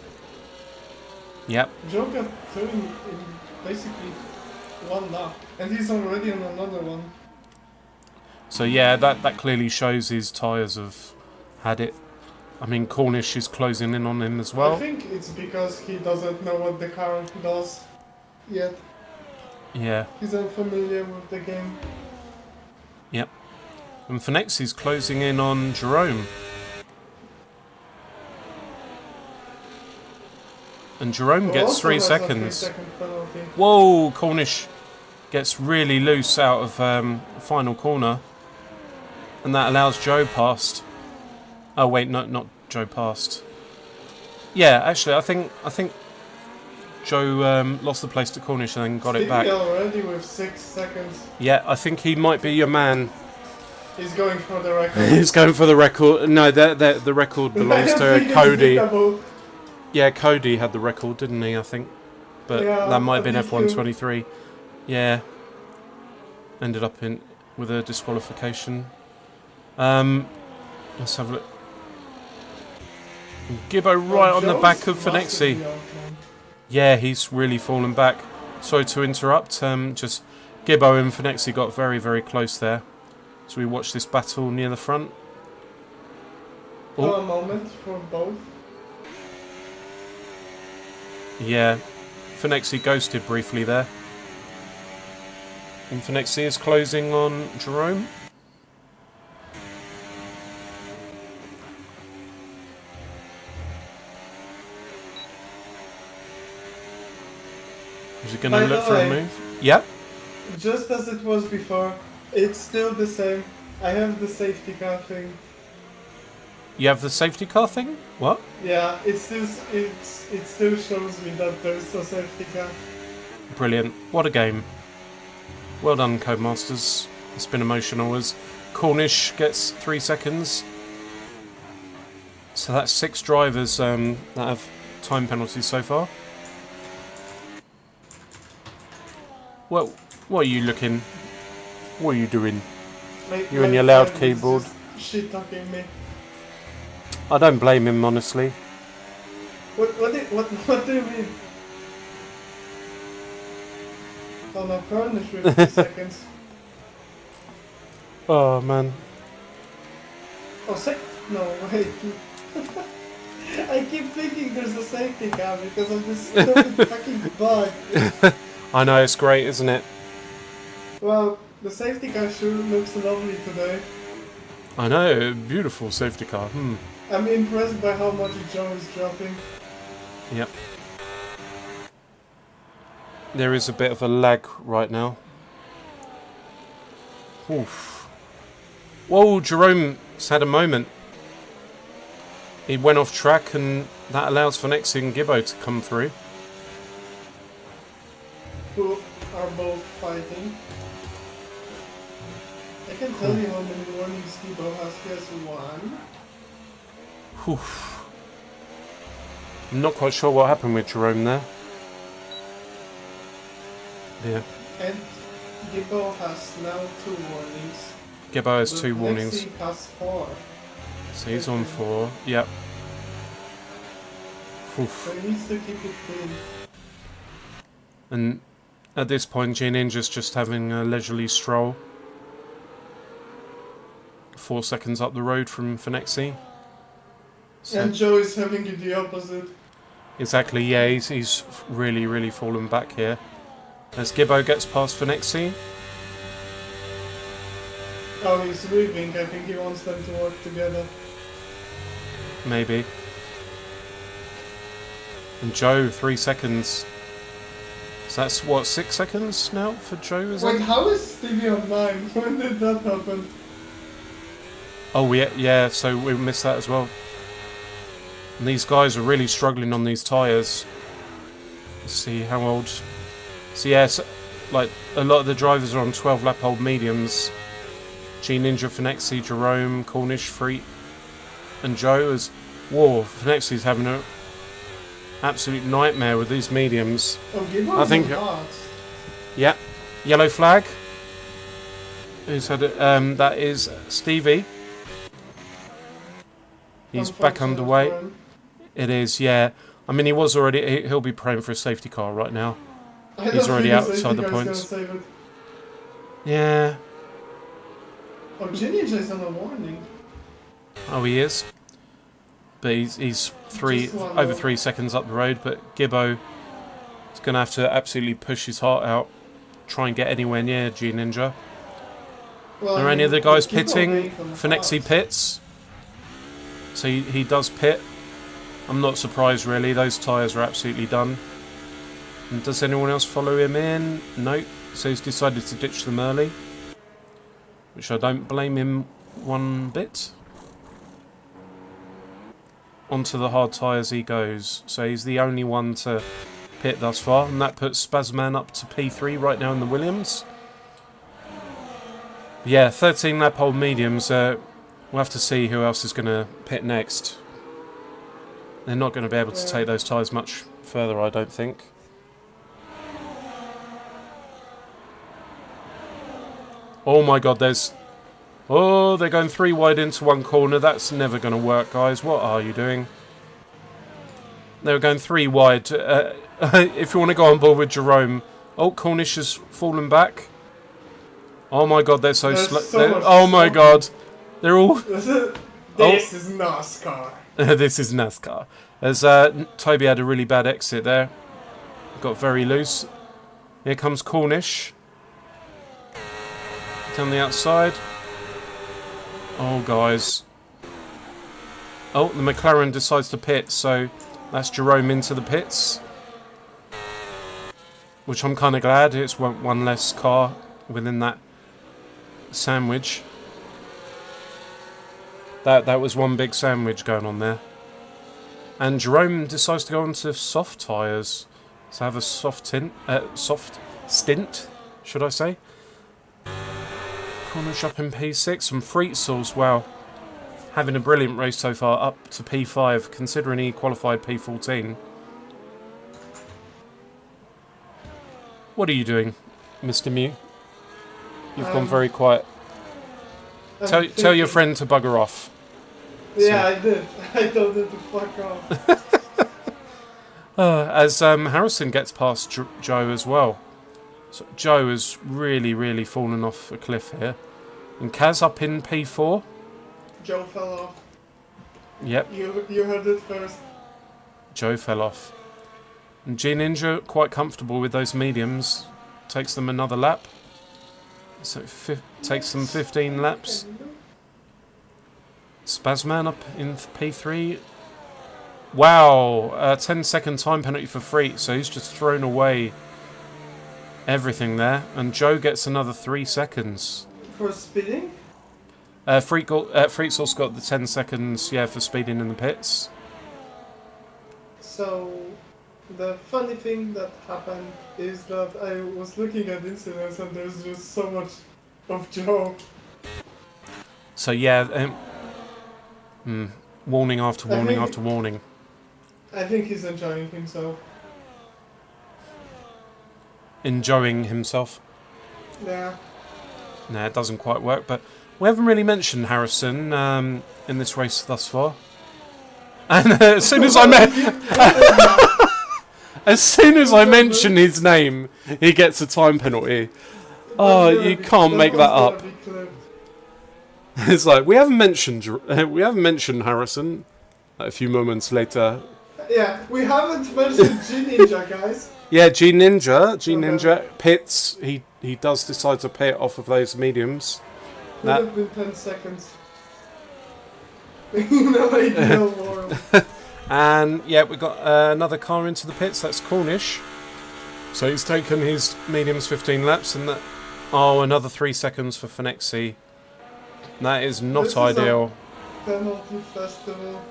Yep. Joe got 2 in basically 1 lap, and he's already on another one. So yeah, that clearly shows his tyres have had it. I mean, Cornish is closing in on him as I well. think it's because he doesn't know what the car does yet. Yeah. He's unfamiliar with the game. Yep. And Finexi's closing in on Jerome. And Jerome gets Also 3 has a seconds. 3-second penalty. Whoa, Cornish gets really loose out of final corner. And that allows Joe past. Oh wait, no, not Joe past. Yeah, actually, I think Joe lost the place to Cornish and then got it back. Stevie already with 6 seconds. Yeah, I think he might be your man. He's going for the record. He's going for the record. No, the record belongs I don't to think it's Cody. beatable. Yeah, Cody had the record, didn't he? I think, but Yeah, that might have but been if you- F123. Yeah, ended up with a disqualification. Let's have a look. Gibbo right on the Joe's back of massively Finexi. outman. Yeah, he's really fallen back. Sorry to interrupt. Just Gibbo and Finexi got very close there. So we watch this battle near the front. For a moment for both. Yeah, Finexi ghosted briefly there. And Finexi is closing on Jerome. Is he going By to the look for a way- move? Yep. Just as it was before, it's still the same. I have the safety car thing. You have the safety car thing? What? Yeah, it still shows me that there's a safety car. Brilliant. What a game. Well done, Codemasters. It's been emotional as Cornish gets 3 seconds. So that's 6 drivers that have time penalties so far. Well, what are you looking? What are you doing? You and your loud friend is keyboard. just shit talking me. I don't blame him, honestly. What do you mean? Oh no, Cornish with 2 seconds. Oh, man. Oh, no, wait. I keep thinking there's a safety car because of this stupid fucking bug. I know, it's great, isn't it? Well, the safety car sure looks lovely today. I know, beautiful safety car. I'm impressed by how much Joe is dropping. Yep. There is a bit of a lag right now. Oof. Whoa, Jerome's had a moment. He went off track and that allows Finexi and Gibbo to come through. Who are both fighting. I can tell you how many warnings Gibbo has. He has 1. Oof. I'm not quite sure what happened with Jerome there. Yeah. And Gibbo has now 2 warnings. Gibbo has But 2 warnings. Lexi has 4. So he's on 4. Yep. Oof. So he needs to keep it clean. And at this point, G Ninja's just having a leisurely stroll. 4 seconds up the road from Finexi. So And Joe is having it the opposite. exactly, yeah, he's really, really fallen back here. As Gibbo gets past Finexi. Oh, he's leaving. I think he wants them to work together. Maybe. And Joe, 3 seconds. So that's, what, 6 seconds now for Joe, is Wait, it? how is Stevie on 9? When did that happen? Oh, yeah, so we missed that as well. And these guys are really struggling on these tyres. Let's see how old... So yeah, like, a lot of the drivers are on 12-lap-old mediums. G Ninja, Finexi, Jerome, Cornish, Freet, and Joe as... Whoa, Finexi's having an absolute nightmare with these mediums. Oh, Gibbo I think- is hot. Yeah, yellow flag. Who's had it? That is Stevie. He's back Unfortunate underway. for him. It is, yeah. I mean, he was already... He'll be praying for a safety car right now. I He's don't already think the outside safety the car is points. gonna save it. Yeah. Oh, Ninja is on a warning. Oh, he is. But he's Just one over more. 3 seconds up the road. But Gibbo is going to have to absolutely push his heart out. Try and get anywhere near G Ninja. Well, Are any of the guys Gibbo pitting? being on Finexi hot. pits. So he does pit. I'm not surprised, really. Those tyres are absolutely done. And does anyone else follow him in? No. So he's decided to ditch them early. Which I don't blame him one bit. Onto the hard tyres he goes. So he's the only one to pit thus far. And that puts Spazman up to P3 right now in the Williams. Yeah, 13 lap old mediums. We'll have to see who else is going to pit next. They're not going to be able to Yeah. take those tyres much further, I don't think. Oh my god, there's... Oh, they're going 3 wide into one corner. That's never going to work, guys. What are you doing? They were going 3 wide. If you want to go on board with Jerome... Oh, Cornish has fallen back. Oh my god, they're so There's slow. so much Oh my smoke. god. They're all... This is NASCAR. This is NASCAR. As Toby had a really bad exit there. Got very loose. Here comes Cornish. down the outside. Oh, guys. Oh, the McLaren decides to pit, so that's Jerome into the pits. Which I'm kind of glad. It's one less car within that sandwich. That was one big sandwich going on there. And Jerome decides to go onto soft tyres. So have a soft stint, should I say. Cornish up in P6 and Fritzels, wow. Having a brilliant race so far, up to P5, considering he qualified P14. What are you doing, Mr. Mew? You've gone very quiet. Tell your friend to bugger off. Yeah, I did. I told him to fuck off. As Harrison gets past Joe as well. So Joe has really fallen off a cliff here. And Kaz up in P4. Joe fell off. Yep, You heard it first. Joe fell off. And G Ninja quite comfortable with those mediums. Takes them another lap. So takes them 15 laps. Spazman up in P3. Wow, 10-second time penalty for Freet, so he's just thrown away everything there. And Joe gets another 3 seconds. For speeding? Freet's also got the 10 seconds, yeah, for speeding in the pits. So, the funny thing that happened is that I was looking at incidents and there's just so much of Joe. So yeah, warning after warning after warning. I think he's enjoying himself. Enjoying himself. Yeah. Nah, it doesn't quite work, but we haven't really mentioned Harrison in this race thus far. And as soon as I mention his name, he gets a time penalty. Oh, you can't make that up. It's like we haven't mentioned Harrison. A few moments later. Yeah, we haven't mentioned G Ninja, guys. Yeah, G Ninja pits. He does decide to pit off of those mediums. Could have been 10 seconds. In an ideal world. And yeah, we got another car into the pits. That's Cornish. So he's taken his mediums 15 laps, and another 3 seconds for Fenexi. That is not This ideal. Is a penalty festival.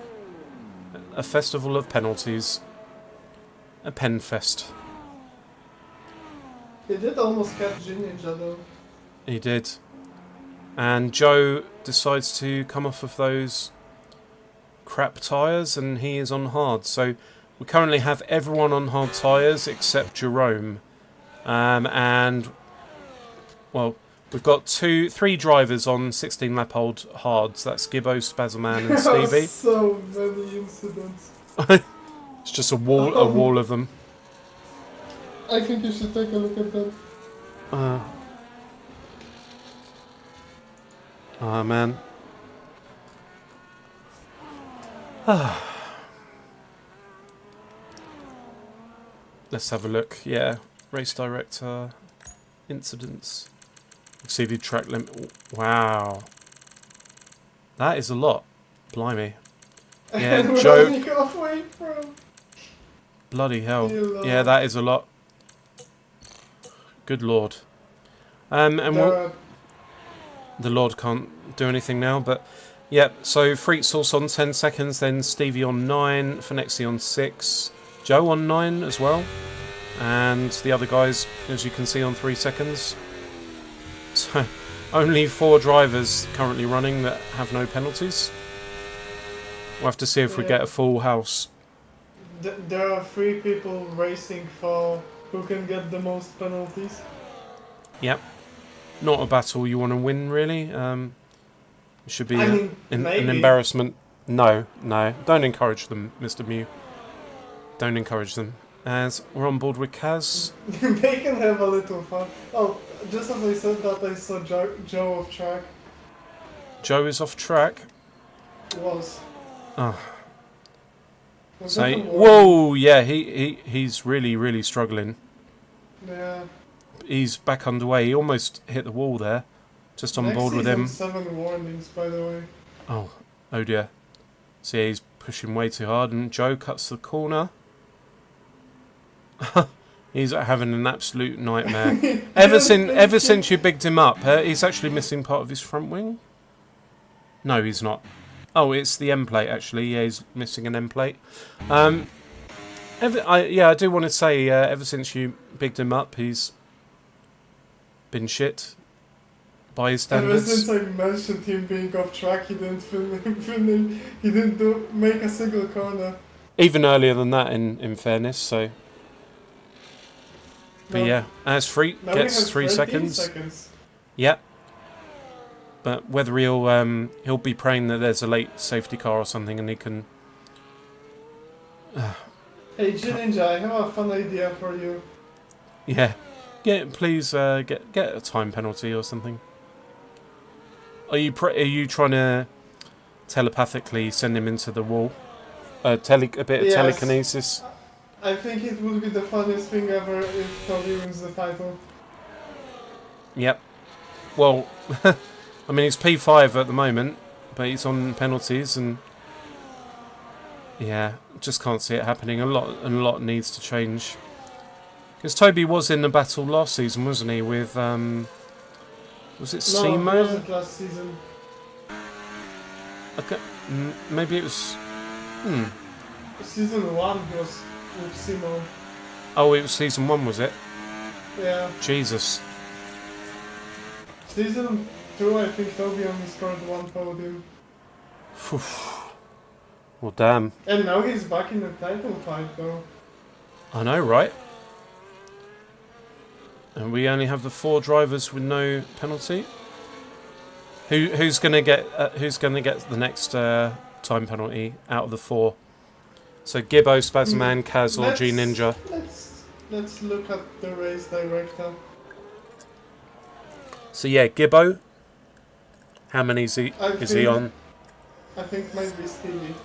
A festival of penalties. A pen fest. He did almost catch G Ninja though. He did. And Joe decides to come off of those crap tyres, and he is on hard. So we currently have everyone on hard tyres except Jerome. And, well, we've got 3 drivers on 16 lap old hards. That's Gibbo, Spazman and Stevie. So many incidents. It's just a wall of them. I think you should take a look at that. Oh man. Let's have a look. Yeah, race director, incidents, exceeded track limit. Wow, that is a lot. Blimey. Yeah, And we're Joe. only halfway from. Bloody hell. Dear Lord. Yeah, that is a lot. Good lord. And the Lord can't do anything now, but yeah, so Freetz on 10 seconds, then Stevie on 9, Fenexi on 6, Joe on 9 as well, and the other guys, as you can see, on 3 seconds. So only 4 drivers currently running that have no penalties. We'll have to see if we get a full house. There are 3 people racing for who can get the most penalties. Yep. Not a battle you want to win, really. It should be an embarrassment. No. Don't encourage them, Mr. Mew. Don't encourage them. As we're on board with Kaz. They can have a little fun. Oh, just as I said that, I saw Joe off track. Joe is off track. Was. Oh. Was So, that a warning? whoa, yeah, he's really struggling. Yeah. He's back underway. He almost hit the wall there. just on Next board with season, him. 7 warnings, by the way. Oh dear. See, he's pushing way too hard, and Joe cuts the corner. He's having an absolute nightmare. Ever since you bigged him up, he's actually missing part of his front wing. No, he's not. Oh, it's the end plate actually. Yeah, he's missing an end plate. I do want to say, ever since you bigged him up, he's been shit by his Ever standards. since I mentioned him being off track, he didn't he didn't make a single corner. Even earlier than that, in fairness. So, but No, yeah, as free now gets we have 3 13 seconds. Yeah. But whether he'll be praying that there's a late safety car or something, and he can. Hey, Ninja, I have a fun idea for you. Yeah, please get a time penalty or something. Are you trying to telepathically send him into the wall? A bit of Yes. telekinesis. I think it would be the funniest thing ever if Toby wins the title. Yep. Well, I mean he's P5 at the moment, but he's on penalties, and yeah, just can't see it happening. A lot needs to change. Because Toby was in the battle last season, wasn't he? With was it No, it Simo? wasn't last season. Okay, maybe it was. Season 1 was with Simo. Oh, it was season 1, was it? Yeah. Jesus. Season 2, I think Toby only scored 1 podium. Phew. Well, damn. And now he's back in the title fight, though. I know, right? And we only have the 4 drivers with no penalty. Who's gonna get the next time penalty out of the 4? So Gibbo, Spazman, Kaz, or G Ninja. Let's look at the race director. So yeah, Gibbo. How many is he think- on? I think might be Stevie.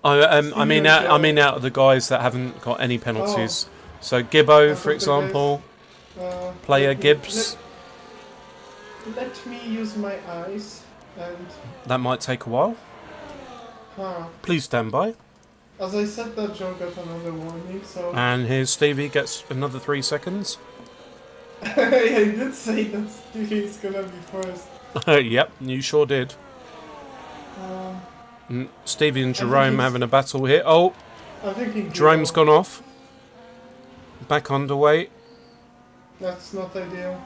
I mean Joe. out of the guys that haven't got any penalties. So Gibbo, for example, player let me- Gibbs. Let me use my eyes and... That might take a while. Please stand by. As I said, that Joe got another warning, so... And here's Stevie gets another 3 seconds. I did say that Stevie's gonna be first. Yep, you sure did. Stevie and Jerome he's- having a battle here. Oh, I'm thinking... Jerome's Gibbo. gone off. Back underway. That's not ideal.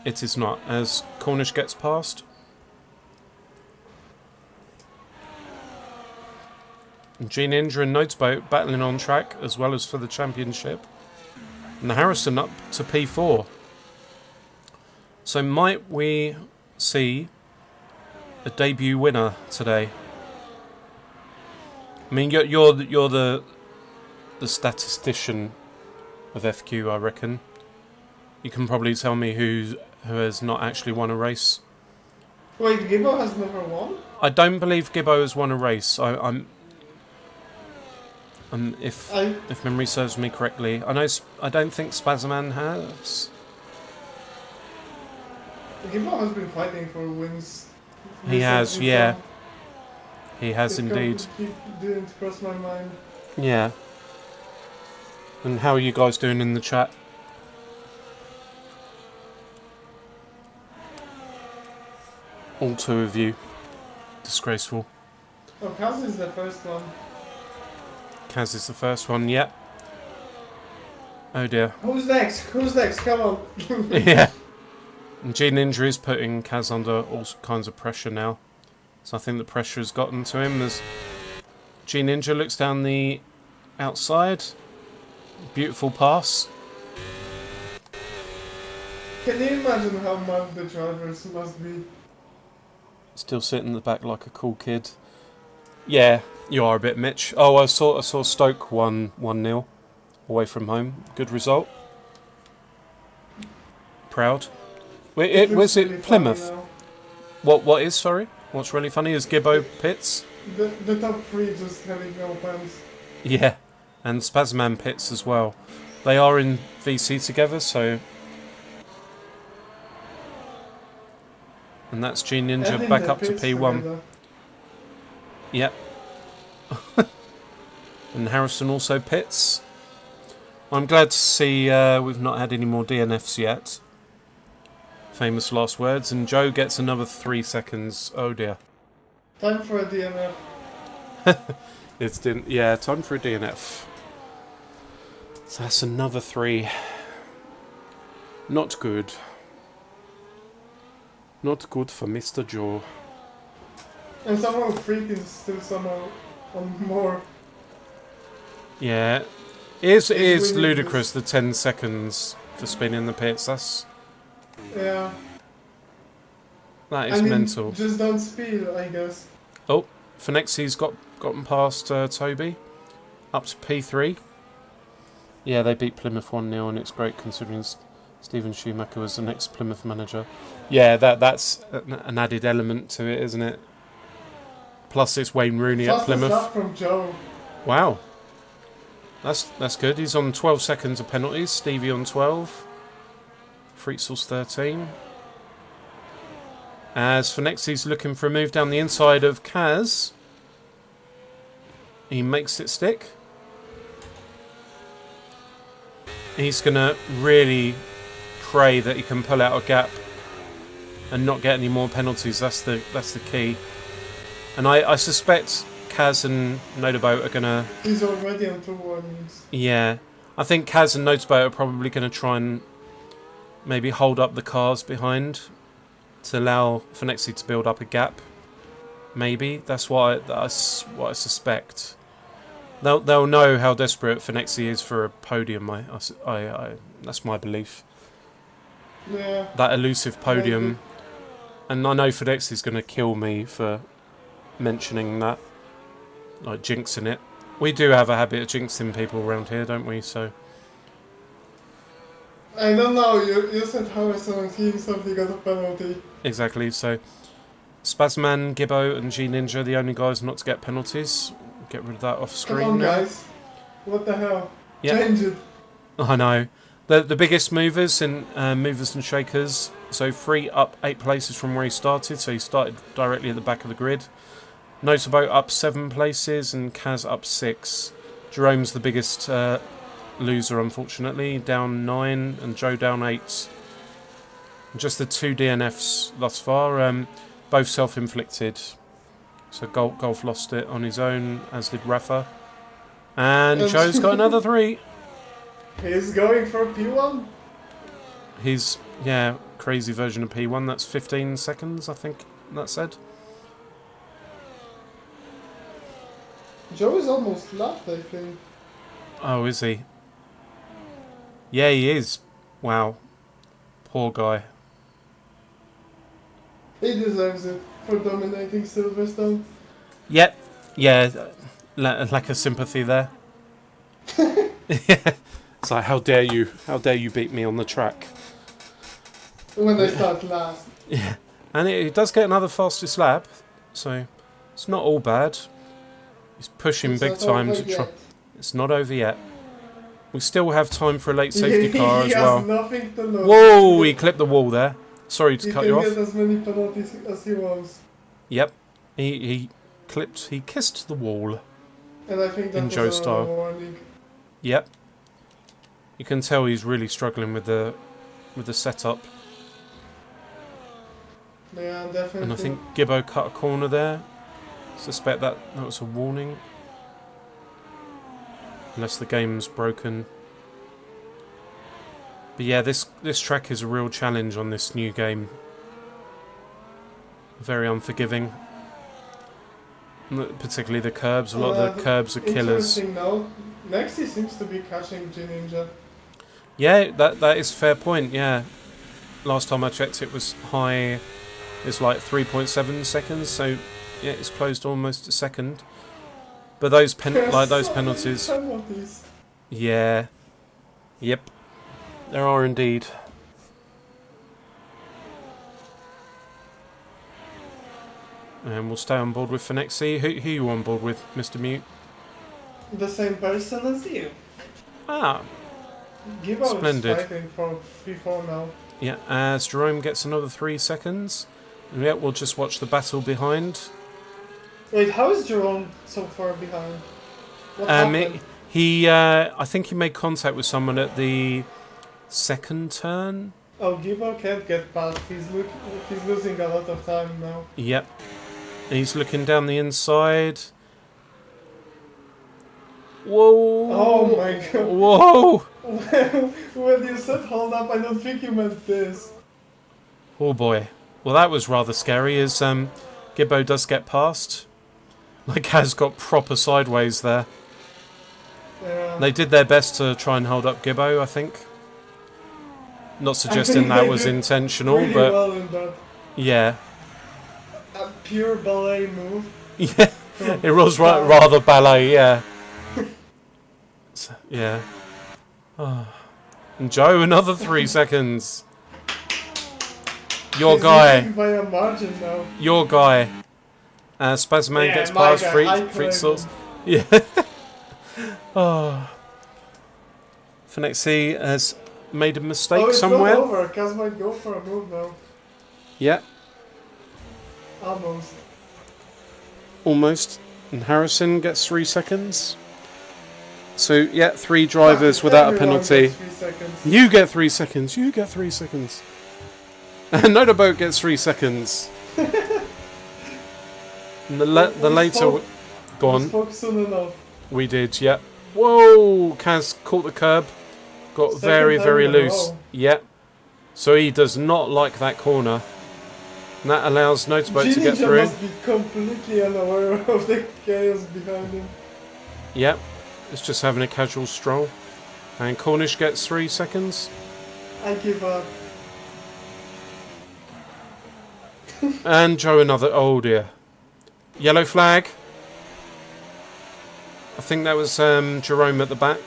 It is not, as Cornish gets past. G Ninja and Notesboat battling on track, as well as for the championship. And Harrison up to P4. So might we see a debut winner today? I mean, you're the statistician of FQ, I reckon. You can probably tell me who has not actually won a race. Wait, Gibbo has never won? I don't believe Gibbo has won a race. If memory serves me correctly, I don't think Spazman has. Gibbo has been fighting for wins. He has, recently, yeah. so He has it indeed. didn't cross my mind. Yeah. And how are you guys doing in the chat? All 2 of you. Disgraceful. Oh, Kaz is the first one. Kaz is the first one, yep. Oh dear. Who's next? Who's next? Come on. Yeah. And G Ninja is putting Kaz under all kinds of pressure now. So I think the pressure has gotten to him as G Ninja looks down the outside. Beautiful pass. Can you imagine how mad the drivers must be? Still sitting in the back like a cool kid. Yeah, you are a bit Mitch. Oh, I saw Stoke 1-0 away from home. Good result. Proud. Looks Was really it funny Plymouth? now. What is, sorry? What's really funny is Gibbo pits. The top 3 just having no pants. Yeah, and Spazman pits as well. They are in VC together, so And that's G Ninja And in back the up to pits P1. together. Yep. And Harrison also pits. I'm glad to see we've not had any more DNFs yet. Famous last words. And Joe gets another 3 seconds. Oh dear. Time for a DNF. Yeah, time for a DNF. So that's another 3. Not good. Not good for Mr. Joe. And somehow Freak is still somehow on more. Yeah. It is winning ludicrous, the 10 seconds for spinning the pits. Yeah. That is I mean, mental. just don't speed, I guess. Oh, Phonexi's gotten past Toby. Up to P3. Yeah, they beat Plymouth 1-0, and it's great considering Stephen Schumacher was the next Plymouth manager. Yeah, that's an added element to it, isn't it? Plus, it's Wayne Rooney at Fastest Plymouth. lap from Joe. Wow. That's good. He's on 12 seconds of penalties. Stevie on 12. Fritzl's 13. As Phonexi's looking for a move down the inside of Kaz. He makes it stick. He's going to really pray that he can pull out a gap and not get any more penalties. That's the key. And I suspect Kaz and Notaboat are going to... He's already on 2 warnings. Yeah. I think Kaz and Notaboat are probably going to try and maybe hold up the cars behind to allow Phoenixi to build up a gap. Maybe. That's what I suspect. They'll know how desperate Phoenixi is for a podium. That's my belief. Yeah. That elusive podium. And I know Phoenexi's going to kill me for mentioning that. Like jinxing it. We do have a habit of jinxing people around here, don't we? So I don't know, you said Harrison and he instantly got a penalty. exactly. So Spazman, Gibbo and G Ninja are the only guys not to get penalties. Get rid of that off screen. Come on, now. guys. What the hell? Yeah. Change it. I know. The biggest movers in movers and shakers. So Free up 8 places from where he started. So he started directly at the back of the grid. Notaboat up 7 places and Kaz up 6. Jerome's the biggest loser, unfortunately, down 9, and Joe down 8. Just the 2 DNFs thus far, both self-inflicted. So Golf lost it on his own, as did Rafa. And Joe's got another 3. He's going for P1? He's, yeah, crazy version of P1. That's 15 seconds, I think that said. Joe is almost lapped, I think. Oh, is he? Yeah, he is. Wow. Poor guy. He deserves it for dominating Silverstone. Yep. Yeah, lack of sympathy there. It's like, how dare you beat me on the track. When I start last. Yeah. And it does get another fastest lap, so it's not all bad. He's pushing It's big not time over to try. yet. It's not over yet. We still have time for a late safety car He as has well. nothing to lose. Whoa, he clipped the wall there. Sorry to He cut can you get off. as many penalties as he wants. Yep. He kissed the wall. And I think that In was Joe a style. warning. Yep. You can tell he's really struggling with the setup. Yeah, definitely. And I think Gibbo cut a corner there. Suspect that was a warning. Unless the game's broken. But yeah, this track is a real challenge on this new game. Very unforgiving. Particularly the curbs. A lot of the curbs are killers. Interesting note. Nexi seems to be catching G Ninja. Yeah, that is a fair point, yeah. Last time I checked it was high. It's like 3.7 seconds, so yeah, it's closed almost a second. But those those penalties. Penalties. Yeah. Yep. There are indeed. And we'll stay on board with Phoenixi. Who are you on board with, Mr. Mute? The same person as you. Ah, Gibbo is Splendid. fighting for P4 now. yeah, as Jerome gets another 3 seconds. Yeah, we'll just watch the battle behind. Wait, how is Jerome so far behind? What Um, happened? I think he made contact with someone at the second turn. Oh, Gibbo can't get past. He's losing a lot of time now. Yep. And he's looking down the inside. Whoa! Oh my god. Whoa! When you said hold up, I don't think you meant this. Oh boy. Well, that was rather scary as Gibbo does get past. Like, has got proper sideways there. Yeah. They did their best to try and hold up Gibbo, I think. Not suggesting think that they was did intentional, really but well in that. yeah. A pure ballet move. Yeah, from it was Star. rather ballet, yeah. Yeah. Oh. And Joe, another 3 seconds. Your He's guy. leading by a margin now. Your guy. Spazman Yeah, gets my past guy. I Freak claim Sauce. him. Yeah. Oh. Phenixie has made a mistake Oh, it's somewhere. not over. Kaz might go for a move now. Yeah, Almost. almost. And Harrison gets 3 seconds. So, yeah, 3 drivers without a Everyone penalty. gets 3 seconds. You get 3 seconds. You get 3 seconds. And Nodaboat gets 3 seconds. And the later... spoke- Go We on. spoke soon enough. We did, yeah. Whoa! Kaz caught the curb. Got Second very, time very in a loose. row. Yeah. So he does not like that corner. And that allows Nodaboat to get G-Ninja through. must be completely unaware of the chaos behind him. Yep. It's just having a casual stroll. And Cornish gets 3 seconds. I give up. And Joe another. Oh dear. Yellow flag. I think that was Jerome at the back.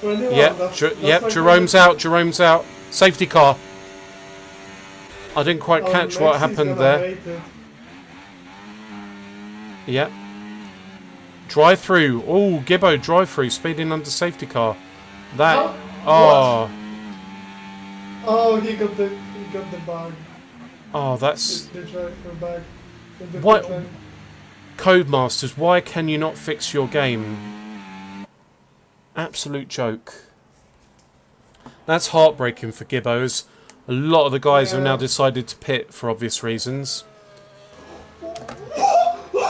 21. Yeah, that's my Jerome's favorite. out. Jerome's out. Safety car. I didn't quite Oh, catch what Lexi's happened gonna there. hate it. Yep. Drive through. Oh, Gibbo drive through. Speeding under safety car. That. How- Oh. Oh, he got the bag. Oh, that's. The driver bag. In the What- pit lane. Codemasters, why can you not fix your game? Absolute joke. That's heartbreaking for Gibbos. A lot of the guys have Yeah. now decided to pit for obvious reasons. What did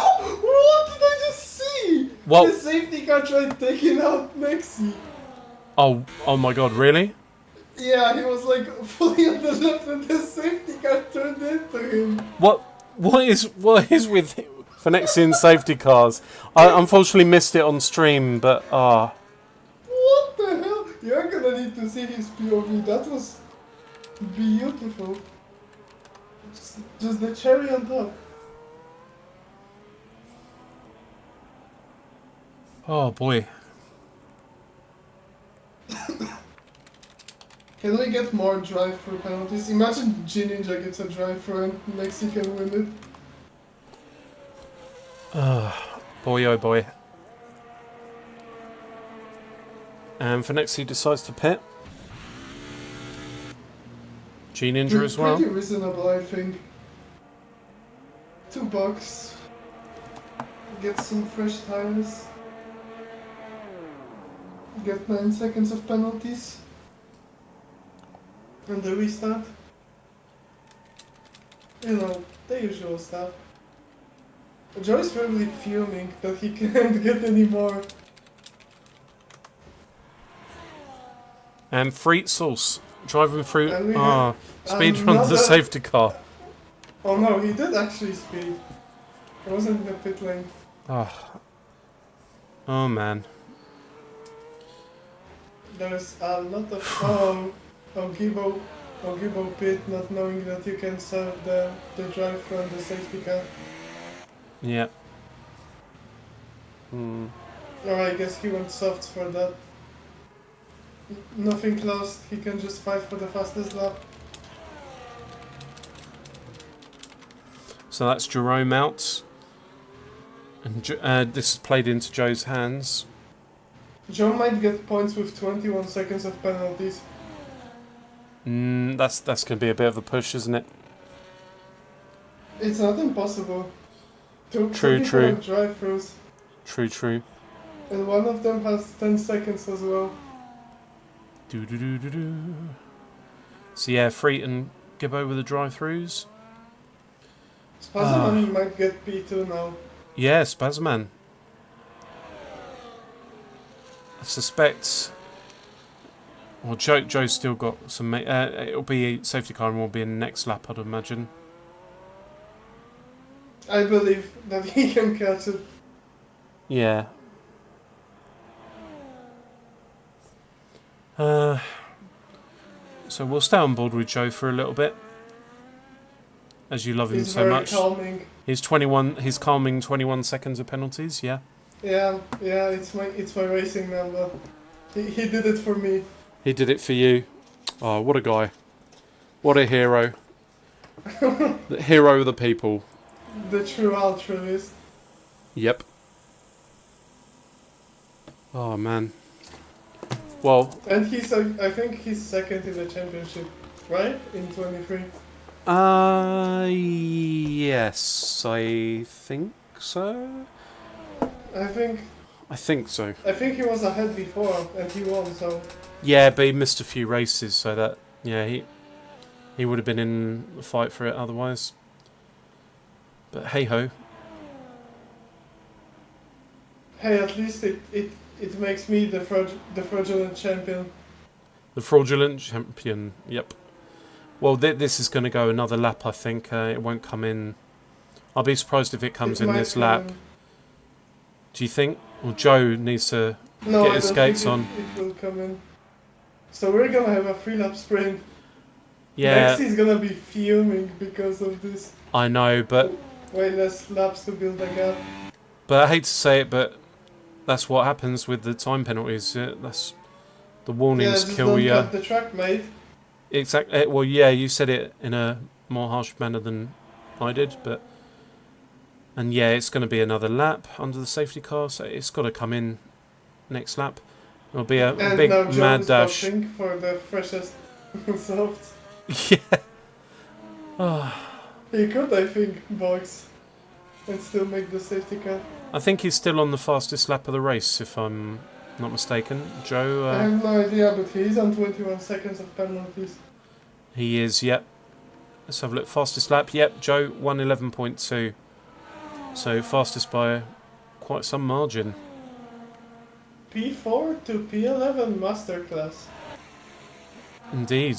I just see? Well- The safety car tried taking out Nexi. Oh my god, really? Yeah, he was like fully on the left and the safety car turned into him. What is with Phoexian safety cars? I unfortunately missed it on stream, but What the hell? You're gonna need to see his POV. That was beautiful. Just the cherry on top. oh boy. Can we get more drive-through penalties? Imagine G-Ninja gets a drive-through and Nexi can win it. Boy oh boy. And Phoenixie decides to pit. G-Ninja as well. Pretty reasonable, I think. $2. Get some fresh tires. Get 9 seconds of penalties. And the restart. You know, the usual stuff. Joe's probably fuming that he can't get any more. And Fritzels driving through. And we Speed have run the another- safety car. Oh no, he did actually speed. It wasn't in the pit lane. Oh man. There's a lot of Gibbo pit not knowing that you can serve the drive from the safety car. Yeah. Oh, I guess he went soft for that. Nothing lost, he can just fight for the fastest lap. So that's Jerome out. And this is played into Joe's hands. Joe might get points with 21 seconds of penalties. That's going to be a bit of a push, isn't it? It's not impossible. Two True, people true. have drive-throughs, True. and one of them has 10 seconds as well. Do. So yeah, Freet and Gibbo with the drive-throughs. Spazman might get P2 now. Yeah, Spazman. I suspect. Well, Joe's still got some. It'll be a safety car and will be in the next lap, I'd imagine. I believe that he can catch it. Yeah. So we'll stay on board with Joe for a little bit, as you love him He's so very much. calming. He's 21. He's calming 21 seconds of penalties. Yeah. Yeah, it's my racing number. He did it for me. He did it for you. Oh, what a guy! What a hero! The hero of the people. The true altruist. Yep. Oh man. Well, And I think he's second in the championship, right? In 23. Yes, I think so. I think So. he was ahead before and he won, so Yeah, but he missed a few races, so that he would have been in the fight for it otherwise. But hey ho. hey, at least it makes me the fraudulent champion. The fraudulent champion. Yep. Well, this is going to go another lap, I think. It won't come in. I'll be surprised if it comes It in might this come lap. in. Do you think? Well, Joe needs to No, get I his don't skates think on. It will come in. So we're gonna have a 3-lap sprint. Yeah, Lexi's gonna be fuming because of this. I know, but Way less laps to build a gap. I hate to say it, but that's what happens with the time penalties. That's the warnings just kill don't you. cut the track, mate. Exactly. Well, yeah, you said it in a more harsh manner than I did, but and yeah, it's going to be another lap under the safety car, so it's got to come in next lap. It'll be a And big now mad Joe's dash. boxing for the freshest soft. Yeah. He could, I think, box and still make the safety car. I think he's still on the fastest lap of the race, if I'm not mistaken. Joe, I have no idea, but he's on 21 seconds of penalties. he is. Yep. Let's have a look. Fastest lap. Yep. Joe 1:11.2. So fastest by quite some margin. P4 to P11 masterclass. Indeed.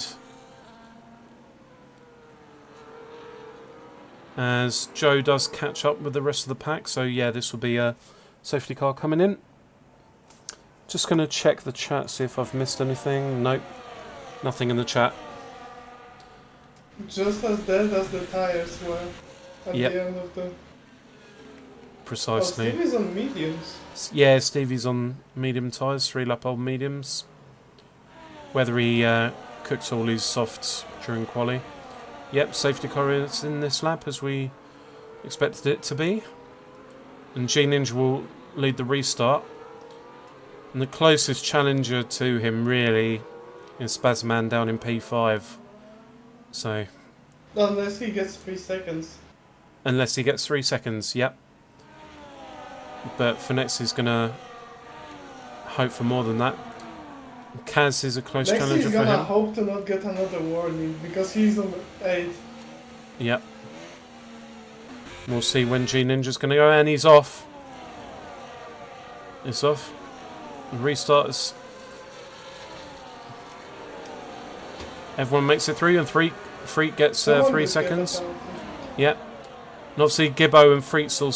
As Joe does catch up with the rest of the pack, so yeah, this will be a safety car coming in. Just going to check the chat, see if I've missed anything. Nope, nothing in the chat. Just as dead as the tires were at Yep. the end of the... Oh, Precisely. Steve is on mediums. Yeah, Stevie's on medium tyres, 3-lap old mediums. Whether he cooks all his softs during quali. Yep, safety car is in this lap as we expected it to be. And G-Ninja will lead the restart. And the closest challenger to him really is Spazman down in P5. So, Unless he gets 3 seconds. unless he gets 3 seconds, yep. But Finex is going to hope for more than that. Kaz is a close Next challenger he's for gonna him. hope to not get another warning because he's on 8. Yep. We'll see when G-Ninja's going to go, and he's off. It's off. The restart is... Everyone makes it through, and Freak gets Someone 3 will get a seconds. penalty. Yep. And obviously Gibbo and Freak still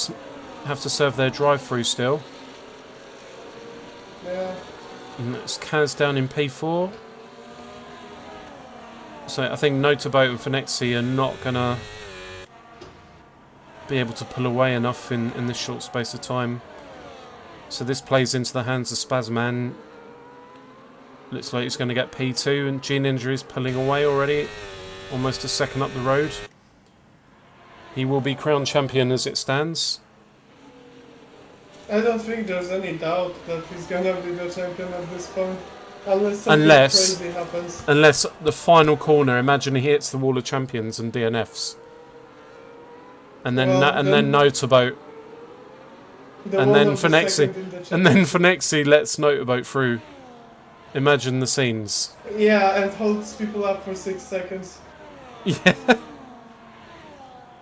have to serve their drive-through still. Yeah. And it's Kaz down in P4. So I think Notaboat and Finexi are not going to be able to pull away enough in this short space of time. So this plays into the hands of Spazman. Looks like he's going to get P2, and G-Ninja is pulling away already. Almost a second up the road. He will be crowned champion as it stands. I don't think there's any doubt that he's gonna be the champion at this point. Unless something Unless- crazy happens. Unless the final corner, imagine he hits the wall of champions and DNFs. and then Well, and then Notaboat, The and one then of the Finexi, second in the and then Finexi lets Notaboat through. Imagine the scenes. Yeah, and holds people up for 6 seconds. Yeah.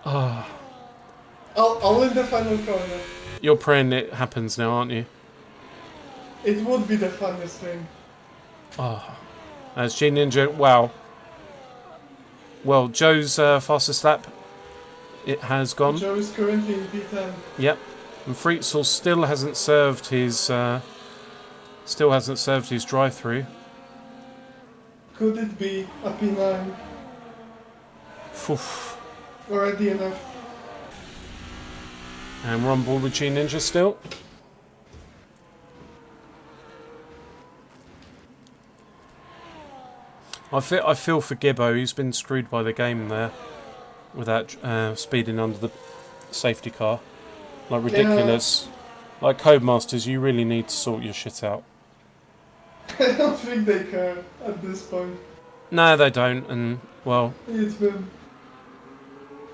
Oh, All in the final corner. you're praying it happens now, aren't you? It would be the funniest thing. Oh, as G Ninja. Wow. Well, Joe's fastest lap. It has gone. Joe is currently in P10. Yep. And Fritzl still hasn't served his drive-through. Could it be a P9? Oof. Already enough. And we're on board with G Ninja still. I feel for Gibbo. He's been screwed by the game there, without speeding under the safety car. Like, ridiculous. Like, Codemasters, you really need to sort your shit out. I don't think they care at this point. No, they don't, and, well, It's been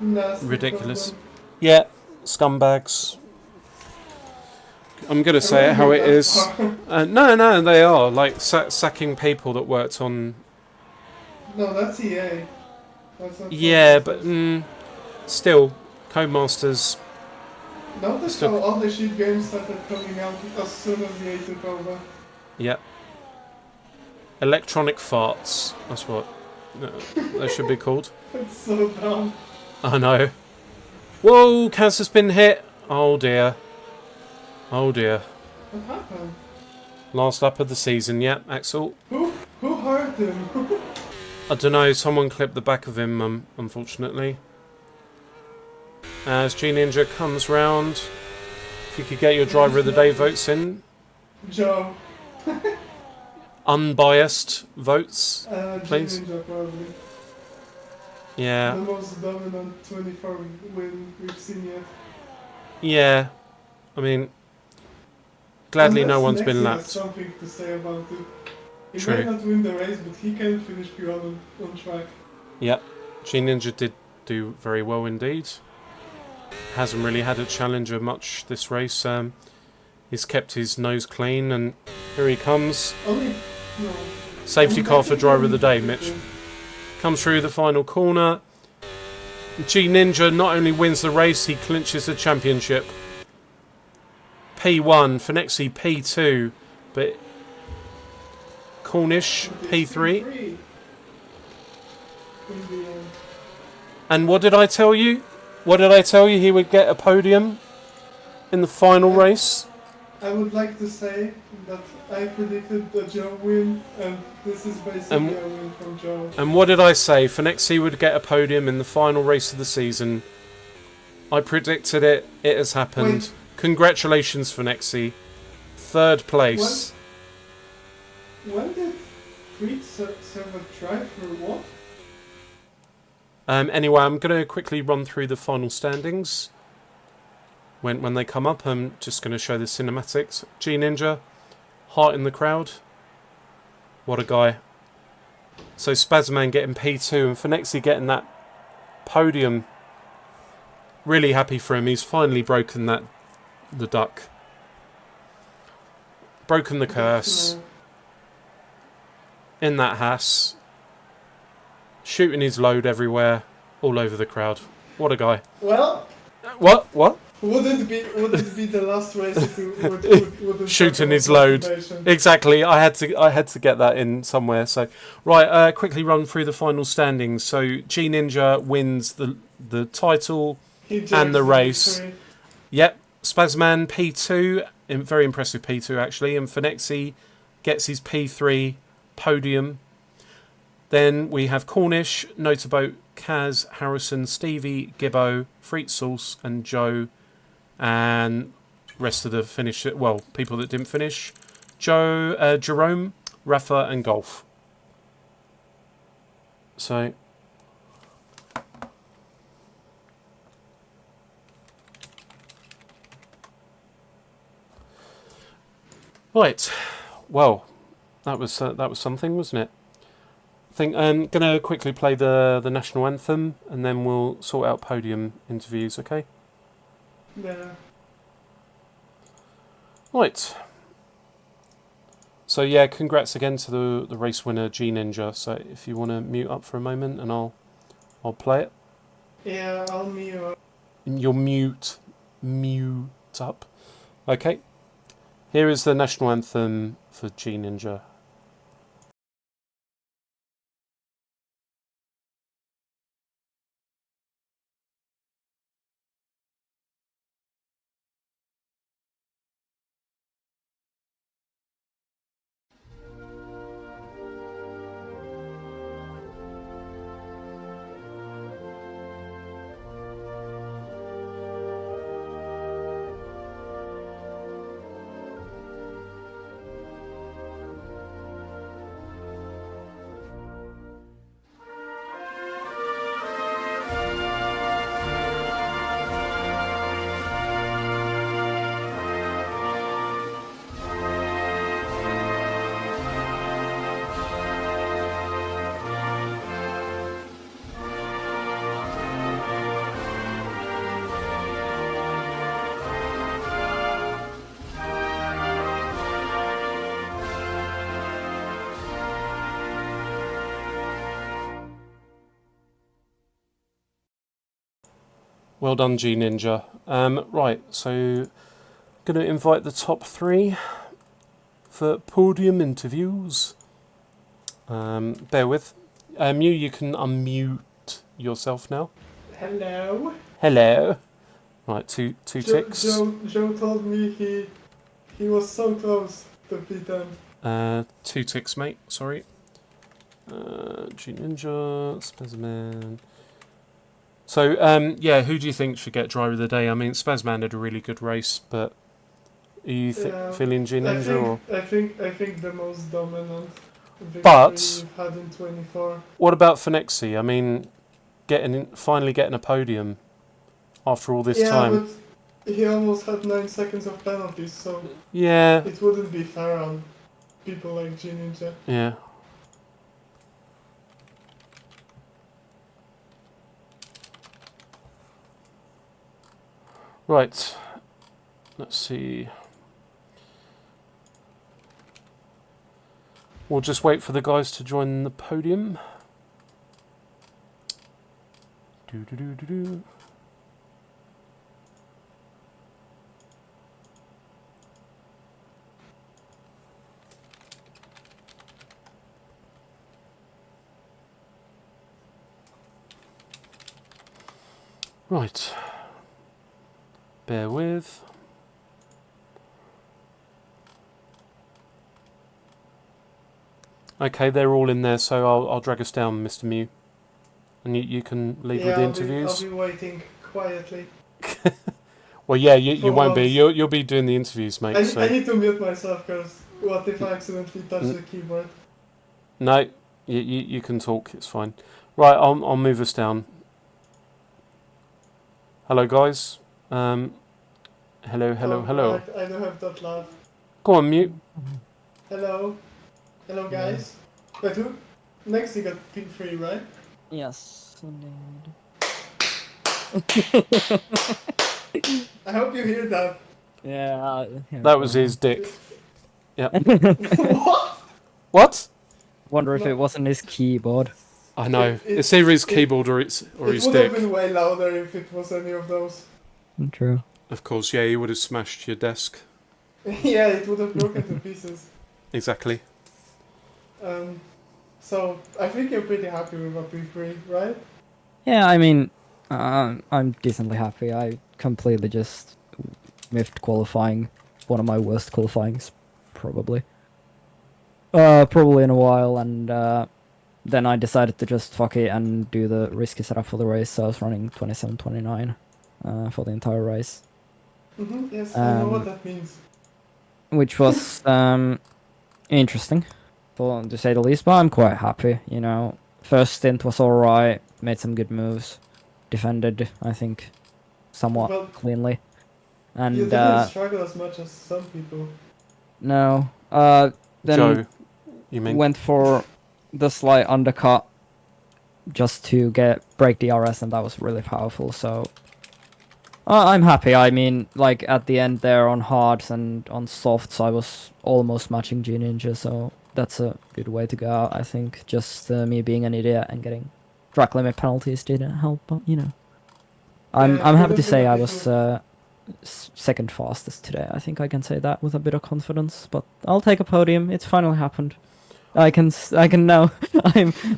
nasty. ridiculous. for them. Yeah, scumbags. I'm gonna say it how it is. No, they are. Like, sacking people that worked on... No, that's EA. That's not Yeah, Codemasters. but, still, Codemasters... Notice still- how all the shit games started coming out as soon as EA took over. Yep. Electronic farts. That's what they should be called. It's so dumb. I know. Whoa, Kaz has been hit. Oh dear. Oh dear. What happened? Last lap of the season. Yep, Axel. Who hurt him? I don't know. Someone clipped the back of him, unfortunately. As G Ninja comes round. If you could get your driver of the day votes in. Joe. Unbiased votes. Please. Ninja probably. Yeah. The most dominant 24 win we've seen yet. Yeah. I mean, gladly no one's been Nexi has lapped. something to say about it. He True. might not win the race, but he can finish P1 on track. Yep. G Ninja did do very well indeed. Hasn't really had a challenger much this race. He's kept his nose clean, and here he comes. Only, no. Safety car for driver of the day, Mitch. Mitch. Comes through the final corner. G Ninja not only wins the race, he clinches the championship. P1, Finexi P2, but Cornish P3. In the end. And what did I tell you? What did I tell you? He would get a podium in the final race. I would like to say that I predicted the Joe win, and this is basically a win from Joe. And what did I say? Finexi would get a podium in the final race of the season. I predicted it. It has happened. Wait. Congratulations, Finexi. Third place. When did Creed serve a drive for what? Anyway, I'm going to quickly run through the final standings. When they come up, I'm just going to show the cinematics. G Ninja, heart in the crowd. What a guy. So Spazman getting P2 and Finexi getting that podium. Really happy for him. He's finally broken the duck. Broken the curse. In that Haas. Shooting his load everywhere. All over the crowd. What a guy. Well, What? wouldn't be the last race if we wouldn't Shooting talk his about load. motivation. Exactly. I had to get that in somewhere. So right, quickly run through the final standings. So G Ninja wins the title He and jerks the race. victory. Yep. Spazman P2, very impressive P2 actually, and Finexi gets his P3 podium. Then we have Cornish, Notaboat, Kaz, Harrison, Stevie, Gibbo, Fritzl, and Joe, and rest of the finish. Well, people that didn't finish: Joe, Jerome, Rafa, and Golf. So. Right, well, that was something, wasn't it? think I'm gonna quickly play the national anthem, and then we'll sort out podium interviews. Okay. Yeah. Right. So yeah, congrats again to the race winner G Ninja. So if you want to mute up for a moment, and I'll play it. Yeah, I'll mute. You'll mute up. Okay. Here is the national anthem for G Ninja. Well done, G Ninja. Right, so going to invite the top 3 for podium interviews. Bear with. Mew, you can unmute yourself now. Hello. Hello. Right, two ticks. Joe told me he was so close to beat 2 ticks, mate. Sorry. G Ninja, Spazman. So, yeah, who do you think should get driver of the day? I mean, Spazman had a really good race, but are you feeling G Ninja or? I think the most dominant victory But we've had in 24. what about Finexi? I mean, finally getting a podium after all this time. But he almost had 9 seconds of penalties, so Yeah. it wouldn't be fair on people like G Ninja. Yeah. Right. Let's see. We'll just wait for the guys to join the podium. Do. Right. Bear with. Okay, they're all in there, so I'll drag us down, Mr. Mew. And you can lead with the interviews. I'll be waiting quietly. Well, yeah, you won't be. once. You'll be doing the interviews, mate. I need to mute myself, because what if I accidentally touch the keyboard? No, you can talk. It's fine. Right, I'll move us down. Hello, guys. Hello. Right, I don't have that laugh. Go on, Mute. Hello, guys. But who? Next you got P3, right? Yes, indeed. I hope you hear that. Yeah. That was his dick. What? What? Wonder if it wasn't his keyboard. I know. It- It's either his it- keyboard or It his would have dick. been way louder if it was any of those. True. Of course, yeah, he would have smashed your desk. Yeah, it would have broken to pieces. Exactly. So I think you're pretty happy with a P3, right? Yeah, I mean, I'm decently happy. I completely just miffed qualifying. One of my worst qualifyings, probably. Probably in a while, and then I decided to just fuck it and do the risky setup for the race. So I was running 27:29 for the entire race, Yes, I know what Um, that means. which was interesting, to say the least. But I'm quite happy. You know, first stint was alright. Made some good moves. Defended, I think, somewhat Well, cleanly. you And didn't struggle as much as some people. no, then Joe, you mean? went for the slight undercut just to break the RS, and that was really powerful. So I'm happy. I mean, like at the end there on hards and on softs, I was almost matching G Ninja, so that's a good way to go out. I think just me being an idiot and getting track limit penalties didn't help, but you know, I'm Yeah, happy to it say I definitely was second fastest today. I think I can say that with a bit of confidence. But I'll take a podium. It's finally happened. I can now.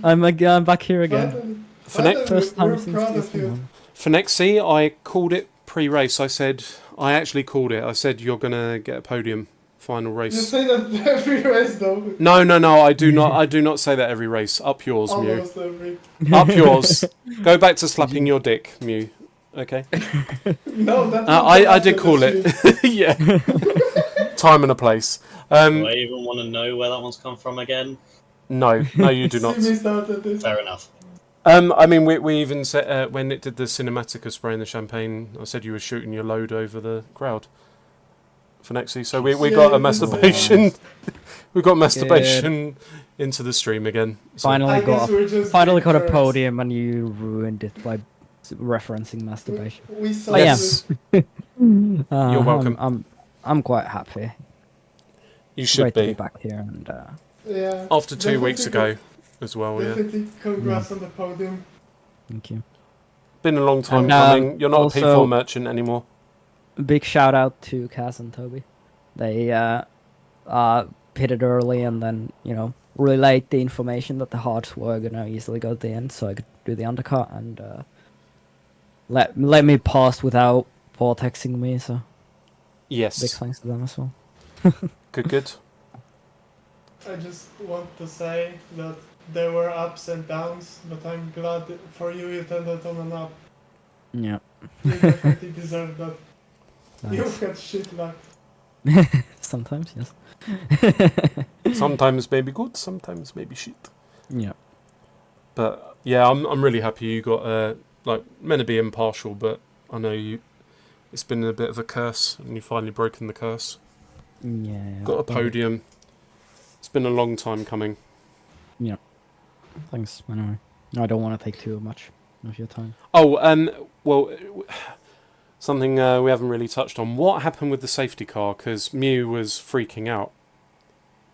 I'm back here again. Finally, First time we're since proud of season you. one. For Nexi, I called it pre-race. I actually called it. I said you're gonna get a podium final You race. say that every race though. No, I do not. I do not say that every race. Up yours, Mew. Almost every. Up yours. Go back to slapping your dick, Mew. Okay. No, that's I did call it. Yeah. Time and a place. Do I even want to know where that one's come from again? No, you do not. Simi started this. Fair enough. I mean, we even said when it did the cinematica spraying the champagne, I said you were shooting your load over the crowd for Nexi. So we Yeah, got a you did say masturbation. We got masturbation into the stream again. So, Finally I guess got we're just finally got a cursed. podium, and you ruined it by referencing masturbation. We saw Oh, yeah. yes, you're welcome. I'm quite happy. You Great should to be be. back here, and Yeah. After 2 weeks Definitely ago as well, yeah. Definitely congrats on the podium. thank you. Been a long time And, coming. You're not a also- P4 merchant anymore. Big shout out to Kaz and Toby. They pitted early and then, relayed the information that the hards were gonna easily go at the end, so I could do the undercut and let me pass without vortexing me. So big Yes. thanks to them as well. Good. I just want to say that there were ups and downs, but I'm glad for you you turned out on an up. Yeah. You definitely deserve that. Nice. You've had shit luck. Sometimes, yes. Sometimes maybe good, sometimes maybe shit. Yeah. But yeah, I'm really happy you got like meant to be impartial, but I know it's been a bit of a curse, and you finally broken the curse. Yeah. Got a thank you. podium. It's been a long time coming. Thanks. Anyway, I don't want to take too much of your time. Oh, well, something we haven't really touched on. What happened with the safety car? Because Mew was freaking out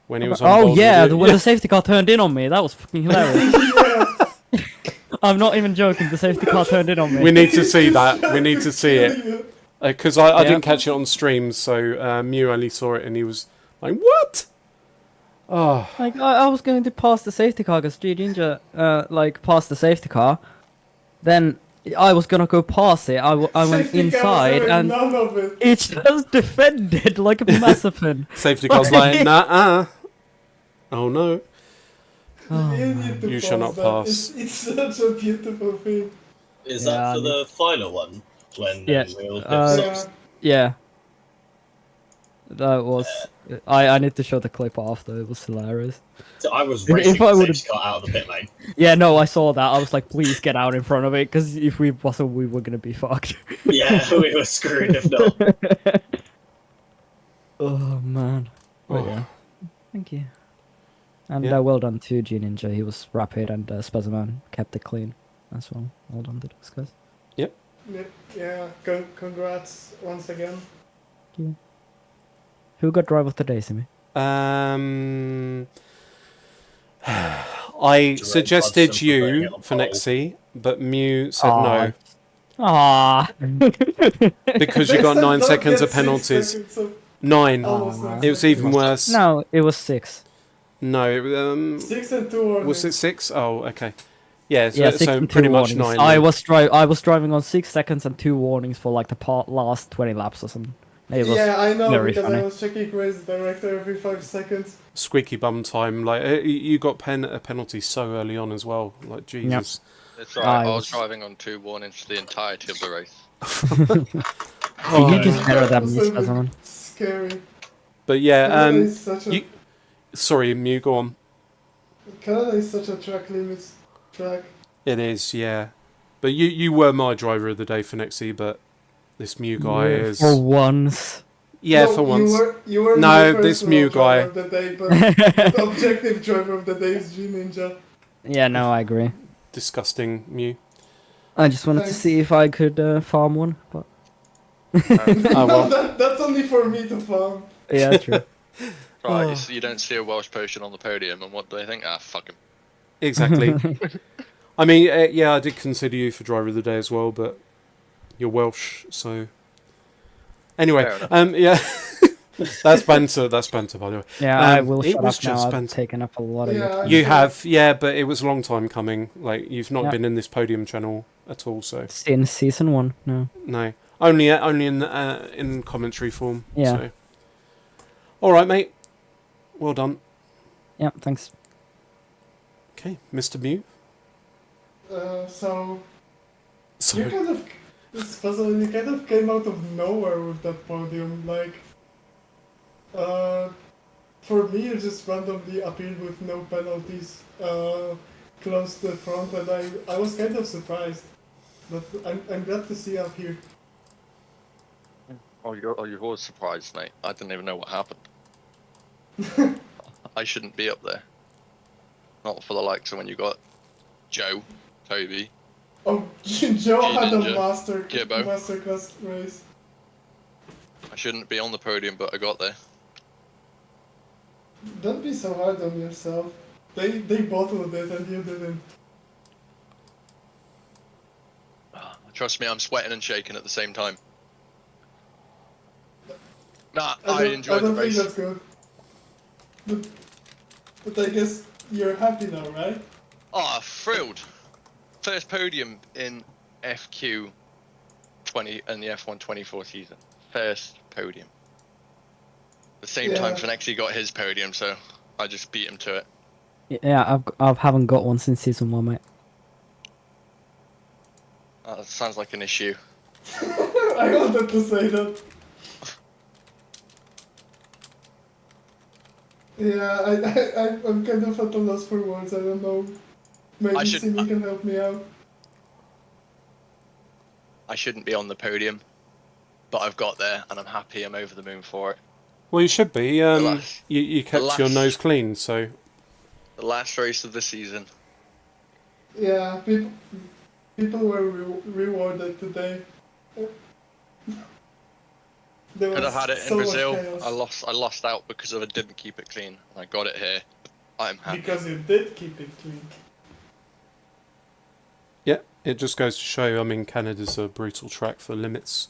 when he was on Oh board yeah, with you. when the safety car turned in on me, that was fucking hilarious. Yeah. I'm not even joking. The safety car turned in on me. We need to see that. We need to see it. Yeah. Because I Yeah. didn't catch it on stream, so Mew only saw it and he was like, "What?" Oh, Like I was going to pass the safety car because G Ginger passed the safety car. Then I was gonna go past it. I went Safety car inside was and none of it. it just defended like a massive. safety car's like, nah. Oh no. Oh, You man. need to You shall pause not that. pass. It's such a beautiful thing. Is Yeah, that I for mean- the final one? When Yeah, we all Yeah. Yeah. That was. I need to show the clip after. It was hilarious. So I was If racing I the would've- safety car out of the pit lane. Yeah, no, I saw that. I was like, please get out in front of it, because if we wasn't, we were gonna be fucked. Yeah, we were screwed if not. Oh man. But Oh. yeah. Thank you. And Yeah. well done to G Ninja. He was rapid, and Spazman kept it clean as well. Well done to those guys. Yeah, congrats once again. Who got drive of the day, Simi? I suggested Hudson for putting it you on for pole. Nexi, but Mew said Aw. no Ah. because you got Next time, 9 don't seconds get of 6 penalties. seconds of- 9. almost Aw. 9 It was seconds. even worse. No, it was 6. No, 6 and 2 warnings. was it 6? Oh, okay. Yeah, so, Yeah, 6 so and 2 pretty much warnings. 9. I then. was driving on 6 seconds and 2 warnings for like the last 20 laps or something. It was Yeah, I know, very because funny. I was checking race director every 5 seconds. Squeaky bum time. Like you got a penalty so early on as well. Like Jesus. It's right. I was was- driving on 2 warnings the entirety of the race. Oh, you just better than That's me, a bit Spazman. Scary. But yeah, Canada is such a you- sorry, Mew, go on. Canada is such a track limits track. It is, yeah. But you were my driver of the day for Nexi, but this Mew guy is. For once. Yeah, No, for once. You were No, my this personal Mew driver guy. of the day, but the objective driver of the day is G Ninja. Yeah, no, I agree. Disgusting Mew. I just wanted to Thanks. see if I could farm one, but Oh, No, well. that's only for me to farm. yeah, true. Right, Oh. you don't see a Welsh potion on the podium, and what do they think? Ah, fuck him. Exactly. I mean, yeah, I did consider you for driver of the day as well, but you're Welsh, so. Anyway, Fair enough. yeah. That's banter. That's banter, by the way. Yeah, I Um, will it shut was up now. just I've banter. taken up a lot of your Yeah, time. You have, yeah, but it was a long time coming. Like you've not Yeah. been in this podium channel at all, so Since season 1, no. no, only in commentary form. Yeah. So. All right, mate. Well done. Yeah, thanks. Okay, Mr. Mew. So So you kind of, this puzzle, you kind of came out of nowhere with that podium. Like, for me, you just randomly appeared with no penalties, close to the front, and I was kind of surprised. But I'm glad to see you up here. Oh, you're always surprised, mate. I didn't even know what happened. I shouldn't be up there. Not for the likes of when you got Joe, Toby. Oh, Joe had a Ninja, Gibbo. masterclass race. I shouldn't be on the podium, but I got there. Don't be so hard on yourself. They bottled it and you didn't. Trust me, I'm sweating and shaking at the same time. Nah, I don't- enjoyed I don't the think race. that's good. But I guess you're happy now, right? Oh, thrilled. First podium in FQ 20 and the F1 24 season. First podium. The same time Yeah. Finexi got his podium, so I just beat him to it. Yeah, I haven't got one since season 1, mate. That sounds like an issue. I wanted to say that. Yeah, I'm kind of at a loss for words. I don't know. Maybe should- Simi can help me out. I shouldn't be on the podium, but I've got there and I'm happy. I'm over the moon for it. well, you should be. last- You kept your last- nose clean, so The last race of the season. Yeah, people were rewarded today. There Could was have had it in so much Brazil. chaos. I lost out because I didn't keep it clean. And I got it here. I'm happy. Because you did keep it clean. yeah, it just goes to show. I mean, Canada's a brutal track for limits,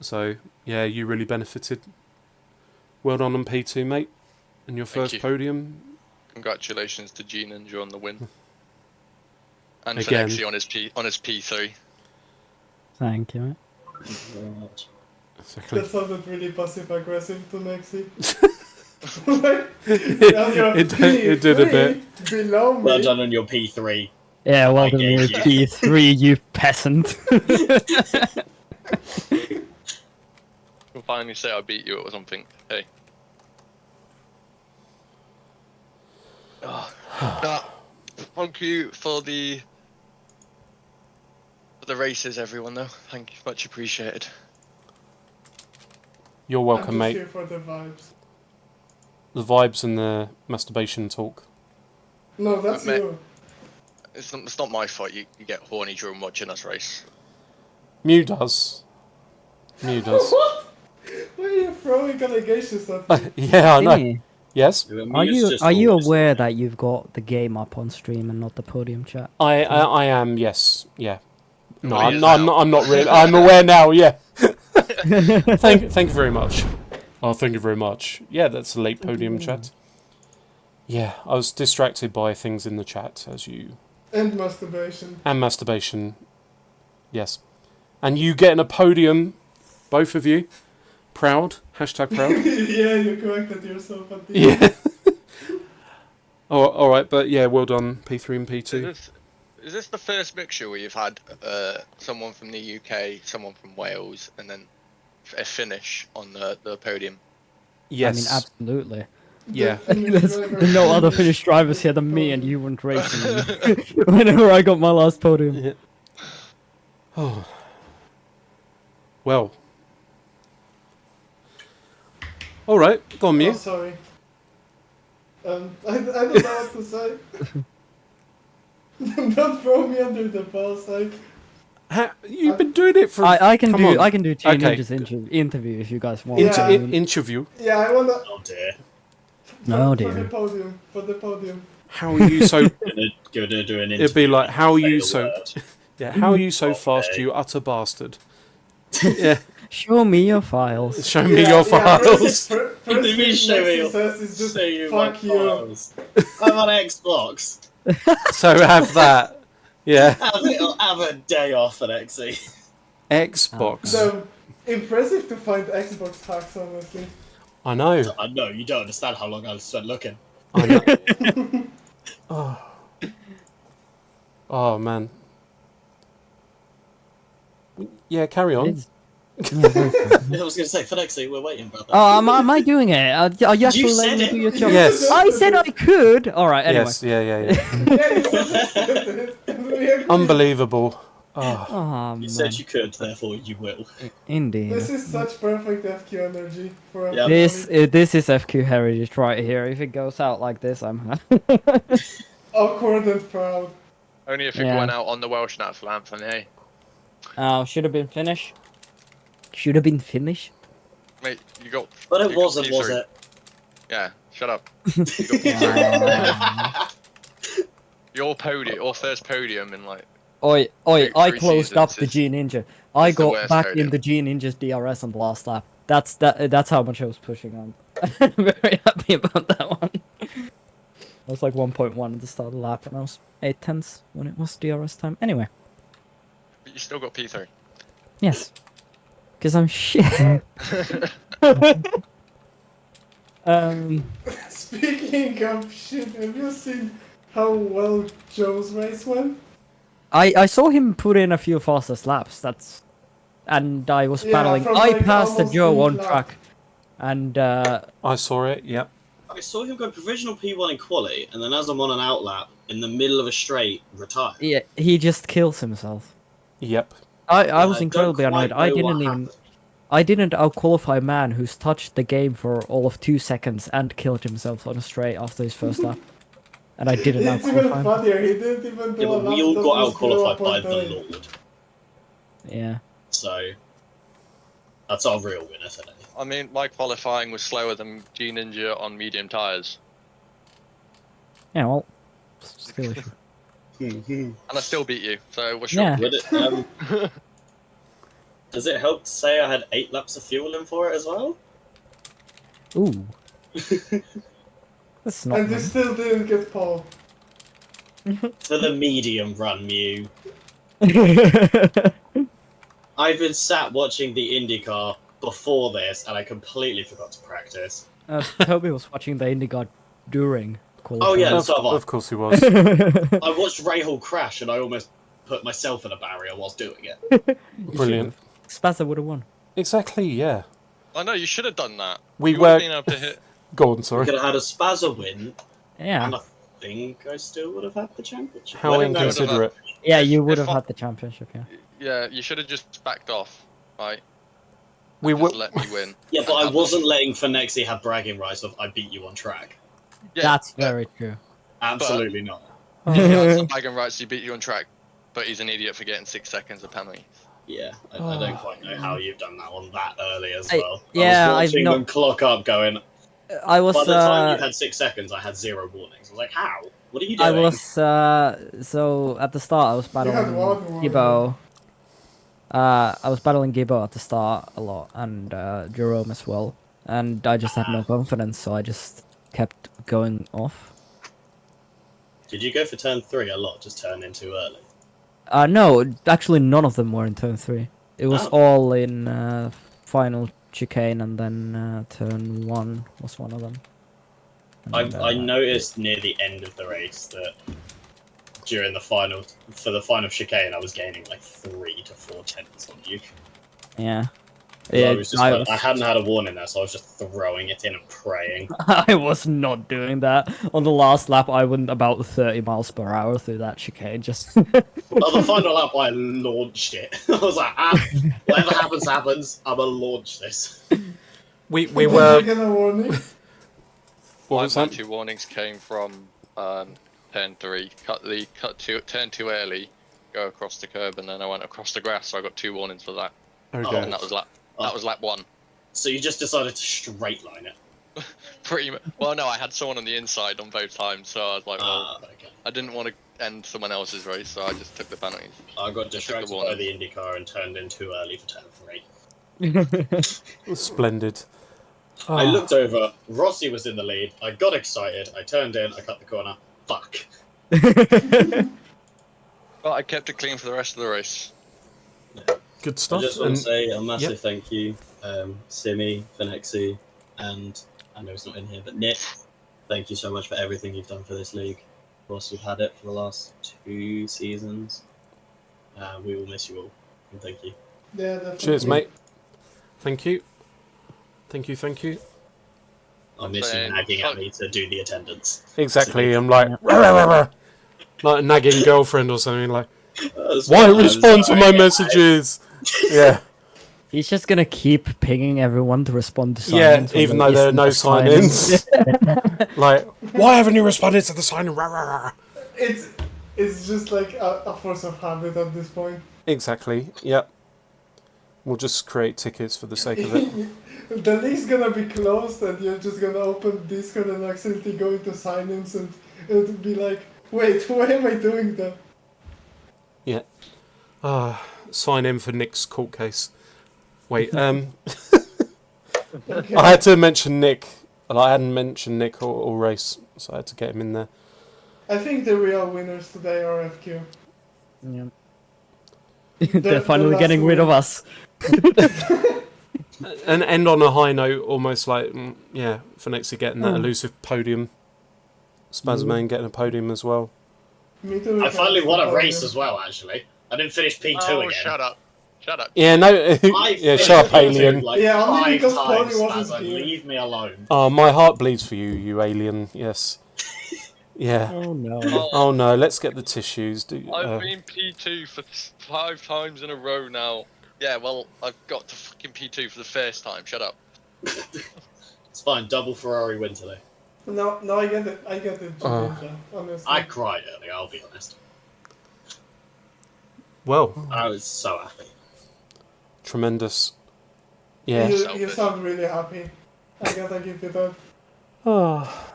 so yeah, you really benefited. Well done on P2, mate, and your Thank first you. podium. Congratulations to G Ninja on the win. And Again. Finexi on his P3. Thank you, mate. Exactly. That sounded really passive aggressive to Nexi. It did a bit. Below me. Well done on your P3. Yeah, well I done, you gave you. P3, you peasant. You'll finally say I beat you or something. Hey. Thank you for the races, everyone. Though, thank you, much appreciated. You're I'm welcome, just mate. here for the vibes. The vibes and the masturbation talk. No, that's Mate. you. It's not my fault. You get horny during watching us race. Mew does. Mew does. What? Why are you throwing allegations at me? Yeah, I know. Timmy, Yes, are you aware that you've got the game up on stream and not the podium chat? I am. Yes, yeah. No, Well, he I'm is not. now. I'm not really. I'm aware now. Yeah. Thank you very much. Oh, thank you very much. Yeah, that's a late podium chat. Yeah, I was distracted by things in the chat as you And masturbation. and masturbation. Yes, and you getting a podium, both of you. Proud. Hashtag proud. Yeah, you corrected yourself at the Yeah. Oh, all right, but yeah, well done, P3 and P2. Is this the first mixture where you've had someone from the UK, someone from Wales, and then a Finnish on the podium? Yes. I mean, absolutely. Yeah. There's no other Finnish drivers here than me, and you weren't racing me. Whenever I got my last podium. Yeah. Oh. Well. All right, go on, Oh, Mew. sorry. I don't know what to say. Don't throw me under the bus. Like, You've been doing it for. I can come do on. I can do Gene Okay. Ninja's interview if you guys want. Yeah. I mean, Interview. yeah, I wanna. Oh dear. No, For dear. the podium. For the podium. How are you so? Gonna do an interview. It'd be like, how are say you the so? word. Yeah, how are you so fast, Okay. you utter bastard? Yeah, show me your files. show me your files. First What thing do you mean, show me Nexus your- says is just Show you my fuck you. files. I'm on Xbox. So have that. Yeah, Have a day off at XE. Xbox. So impressive to find Xbox hacks, honestly. I know. I know, you don't understand how long I spent looking. I know. Oh man. Yeah, carry on. It's- yeah, very cool. I was gonna say, for XE, we're waiting, brother. Oh, am I doing it? Are you actually said letting me it. do your job? Yes. I said I could. All right. Anyway. Yes, yeah. Yeah, you said it, and we agree. Unbelievable. Oh, Oh, You man. said you could, therefore you will. Indeed. This is such perfect FQ energy for Yeah. This is FQ heritage right here. If it goes out like this, I'm awkward and proud. Only if you're Yeah. going out on the Welsh National Anthem, eh? Oh, should have been finished. Should have been finished. Mate, you got. But it you got wasn't, was P3. it? Yeah, shut up. You got P3. Your podium, your first podium in like. Oi, Three I closed up seasons the is- G Ninja. I is the got worst back podium. in the G Ninja's DRS on the last lap. That's how much I was pushing on. I'm very happy about that one. I was like 1.1 at the start of the lap, and I was 8/10 when it was DRS time. Anyway, But you still got P3. yes, because I'm shit. Speaking of shit, have you seen how well Joe's race went? I saw him put in a few fastest laps. And I was Yeah, battling. from, I like, passed the almost Joe lead on lap. track, and I saw it. Yep. I saw him go provisional P1 in quali, and then as I'm on an outlap, in the middle of a straight, retire. yeah, he just kills himself. Yep. I was don't incredibly quite annoyed. I know what didn't even. happened. I didn't outqualify a man who's touched the game for all of 2 seconds and killed himself on a straight after his first lap. And I didn't It's even outqualify him. funnier, he didn't even do Yeah, a but lap we all that got was out-qualified by the 0.9. Lord. Yeah. So, that's our real winner today. I mean, my qualifying was slower than G Ninja on medium tires, Yeah, well, still issue. and I still beat you. So what's your? Yeah. Would it, does it help to say I had 8 laps of fuel in for it as well? Ooh. That's not And you nice. still didn't get Paul. For the medium run, Mew. I've been sat watching the IndyCar before this, and I completely forgot to practice. Toby was watching the IndyCar during Oh, yeah, qualifying. Of, so have I. of course he was. I watched Rahal crash, and I almost put myself in a barrier whilst doing it. Brilliant. Spazza would have won. Exactly. Yeah. I know you should have done that. We You would have were. been able to hit. Go on. We Sorry. could have had a Spazza win, Yeah. and I think I still would have had the championship. How I don't know. inconsiderate. Yeah, you If would have I- had the championship, yeah. Yeah, you should have just backed off, right? We Just were. let me win. Yeah, but And I have wasn't letting Finexi have bragging rights of I beat you on track. Yeah, That's but very true. Absolutely not. He had some bagging rights. He beat you on track, but he's an idiot for getting 6 seconds of penalty. Yeah, I don't quite know how you've done that one that early as I- well. yeah, I was I've watching not- them clock up going, I was by the time you had 6 seconds, I had 0 warnings. I was like, how? What are you doing? I was so at the start I was had battling one warning. Gibbo. I was battling Gibbo at the start a lot and Jerome as well, and I just had no confidence, so I just kept going off. Did you go for turn 3 a lot, just turn in too early? No, actually none of them were in turn 3. It was Oh. all in final chicane, and then turn 1 was one of them. And, I noticed near the end of the race that during the final, for the final chicane, I was gaining like 3 to 4 tenths on you. yeah. I was just I like, I hadn't had a warning there, so I was just throwing it in and praying. I was not doing that. On the last lap, I went about 30 miles per hour through that chicane. Just On the final lap, I launched it. I was like, whatever happens, happens. I'm gonna launch this. we Did you were. get a warning? What was my that? 2 warnings came from turn 3. Turn too early, go across the curb, and then I went across the grass. So I got 2 warnings for that, Okay. and that was lap 1. So you just decided to straight line it. Pretty much. Well, no, I had someone on the inside on both times, so I was like, well, Okay. I didn't want to end someone else's race, so I just took the penalties. I got distracted by warning. the IndyCar and turned in too early for turn 3. Splendid. I Ah. looked over, Rossi was in the lead, I got excited, I turned in, I cut the corner. Fuck. But I kept it clean for the rest of the race. Good I stuff. just want And to say a massive yep. thank you, Simi, Finexi, and I know it's not in here, but Nick. Thank you so much for everything you've done for this league. Of course, we've had it for the last 2 seasons. We will miss you all, and thank you. Yeah, definitely. cheers, mate. Thank you. Thank you. I miss you saying, nagging at fuck. me to do the attendance. Exactly. I'm like, "Rah, rah, rah, rah." Like a nagging girlfriend or something. Like, That's why what I'm respond to my sorry, messages? Yeah. He's just gonna keep pinging everyone to respond to Yeah, sign-ins when even there though there are isn't no a sign-ins. Like, why haven't you responded to the sign-in? Rah, rah, rah. It's just like a force of habit at this point. Exactly. Yep. We'll just create tickets for the sake of it. The league's gonna be closed and you're just gonna open Discord and accidentally go into sign-ins and it'll be like, wait, why am I doing that? Yeah. Sign in for Nick's court case. Wait, Okay. I had to mention Nick. I hadn't mentioned Nick or Race, so I had to get him in there. I think the real winners today are FQ. Yeah. The They're finally last getting rid of win. us. And end on a high note, almost like, yeah, Finexi getting that Oh. elusive podium. Spazman getting a podium as well. Me too. I finally won a race as well, actually. I didn't finish P2 Oh, again. shut up. Shut up. Yeah, no, I yeah, finished shut up, P2 alien. Like Yeah, only 5 because Polly times, wasn't Spazman, here. leave me alone. Oh, my heart bleeds for you, you alien. Yes. Yeah. Oh no. Oh no, let's get the tissues. I've been P2 for 5 times in a row now. Yeah, well, I've got to fucking P2 for the first time. Shut up. It's fine, double Ferrari win today. No, I get it. I get it, Ninja, honestly. I cried earlier, I'll be honest. Well, I was so happy. tremendous. Yeah. You sound really happy. I gotta give you that. Oh.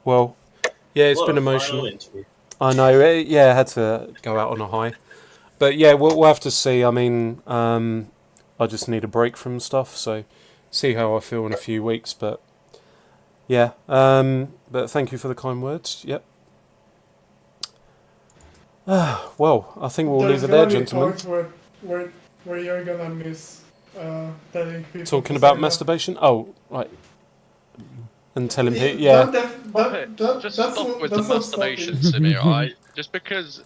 Well, yeah, it's What been a final emotional. interview. I know. Yeah, I had to go out on a high. But yeah, we'll have to see. I mean, I just need a break from stuff, so see how I feel in a few weeks. But yeah, but thank you for the kind words. Yep. Well, I think we'll There's leave it there, gonna be gentlemen. points where you're gonna miss telling people. Talking to about say masturbation. Oh, right. And telling that. people, yeah. Just That's stop what- with the that's not masturbation, stopping. Simi, alright? Just because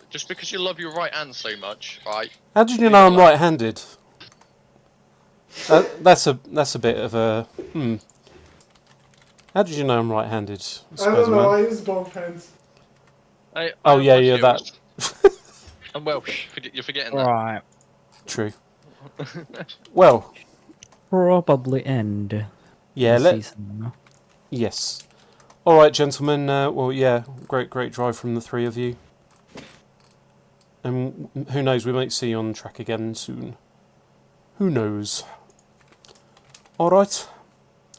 you love your right hand so much, right? How did you know I'm right-handed? That's a bit of a How did you know I'm right-handed? I don't know. Spazman? I use both hands. Hey, Oh, I'm yeah, Welsh, yeah, you that- I'm Welsh. You're forgetting that. Right. True. Well, Probably end. yeah. the season now. Yes. All right, gentlemen. Well, yeah. Great drive from the three of you. And who knows? We might see you on track again soon. Who knows? All right.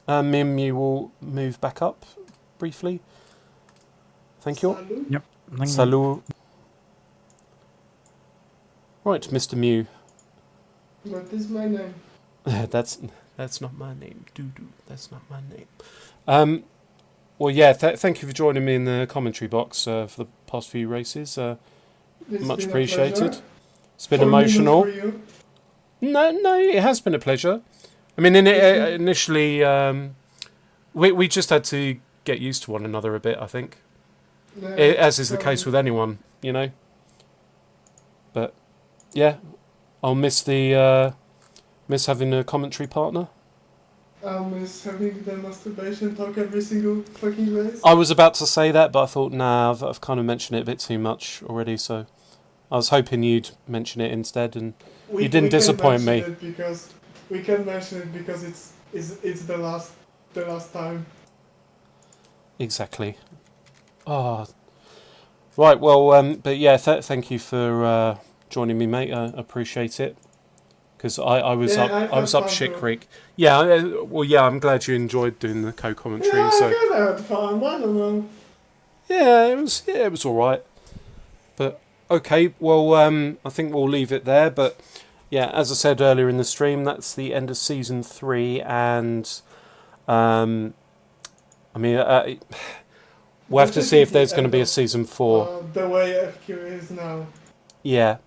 Me and Mew will move back up briefly. Thank you. Salud. Thank you. Salut. Right, Mr. Mew. What is my name? That's not my name. Doo-doo. That's not my name. Well, yeah. Thank you for joining me in the commentary box for the past few races. It's Much been a appreciated. pleasure. It's been 4 minutes emotional. for you. No, it has been a pleasure. I mean, initially, we just had to get used to one another a bit. I think, Yeah, as is the so case with anyone, you know. But yeah, I'll miss miss having a commentary partner. I'll miss having the masturbation talk every single fucking race. I was about to say that, but I thought, nah, I've kind of mentioned it a bit too much already. So I was hoping you'd mention it instead, and you didn't can disappoint mention me. We can mention it because it's the last time. Exactly. Oh, right. Well, but yeah, thank you for joining me, mate. I appreciate it. Because I was Yeah, up, I've I was had up fun shit too. creek. Yeah. Well, yeah. I'm glad you enjoyed doing the co-commentary. Yeah, So I kinda had fun. I don't know. yeah, it was all right. But okay. Well, I think we'll leave it there. But yeah, as I said earlier in the stream, that's the end of season 3, and I mean, we'll have to see if there's going to be a season 4. The way FQ is now, Yeah.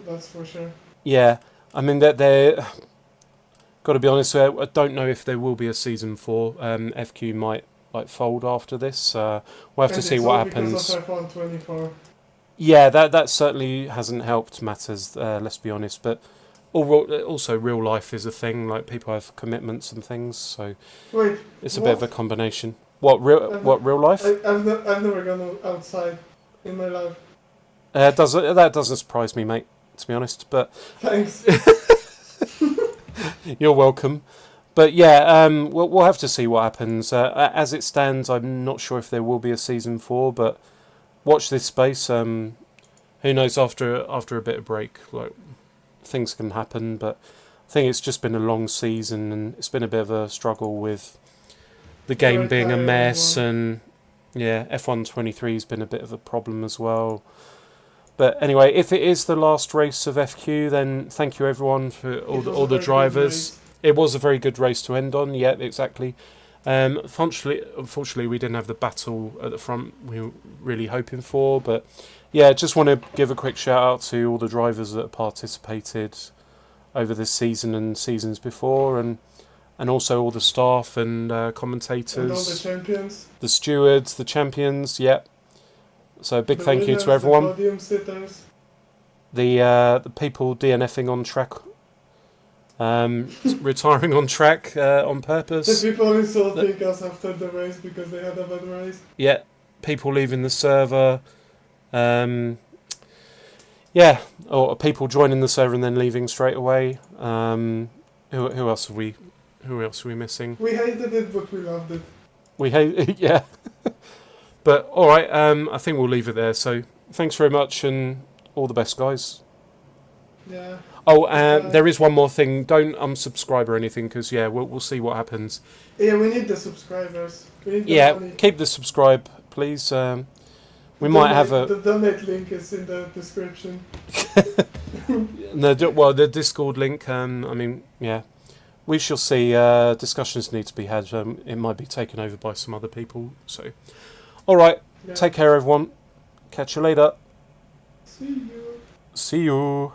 that's for sure. Yeah, I mean that they're. Got to be honest, I don't know if there will be a season 4. FQ might fold after this. We'll have to And see it's what all happens. Because of F124. Yeah, that certainly hasn't helped matters. Let's be honest, but also real life is a thing. Like people have commitments and things, so Wait, it's a what? bit of a combination. What real life? I've never gone outside in my life. That doesn't surprise me, mate. To be honest, but Thanks. you're welcome. But yeah, we'll have to see what happens. As it stands, I'm not sure if there will be a season 4, but watch this space. Who knows? After a bit of break, like things can happen. But I think it's just been a long season, and it's been a bit of a struggle with the game Very being a tiring mess, one. and yeah, F123 has been a bit of a problem as well. But anyway, if it is the last race of FQ, then thank you everyone for all It was the a very good drivers. race. It was a very good race to end on. Yeah, exactly. Unfortunately, we didn't have the battle at the front we were really hoping for. But yeah, just want to give a quick shout out to all the drivers that participated over this season and seasons before, and also all the staff and commentators, And all the champions. the stewards, the champions. Yep. So big The thank you winners, to everyone. The podium sitters. The people DNFing on track, retiring on track on The purpose. people insulting us after the race because they had a bad race. Yeah, people leaving the server. Yeah, or people joining the server and then leaving straight away. Who else are we? Who else are we missing? We hated it, but we loved it. We hate. Yeah. But all right, I think we'll leave it there. So thanks very much, and all the best, guys. Yeah. Oh, there is one more thing. Don't unsubscribe or anything, because yeah, we'll see what happens. Yeah, we need the subscribers. We need the Yeah, money. keep the subscribe, please. We might have a The donate link is in the description. the Discord link. I mean, yeah, we shall see. Discussions need to be had. It might be taken over by some other people. So, all right. Yeah. Take care, everyone. Catch you later. See you. See you.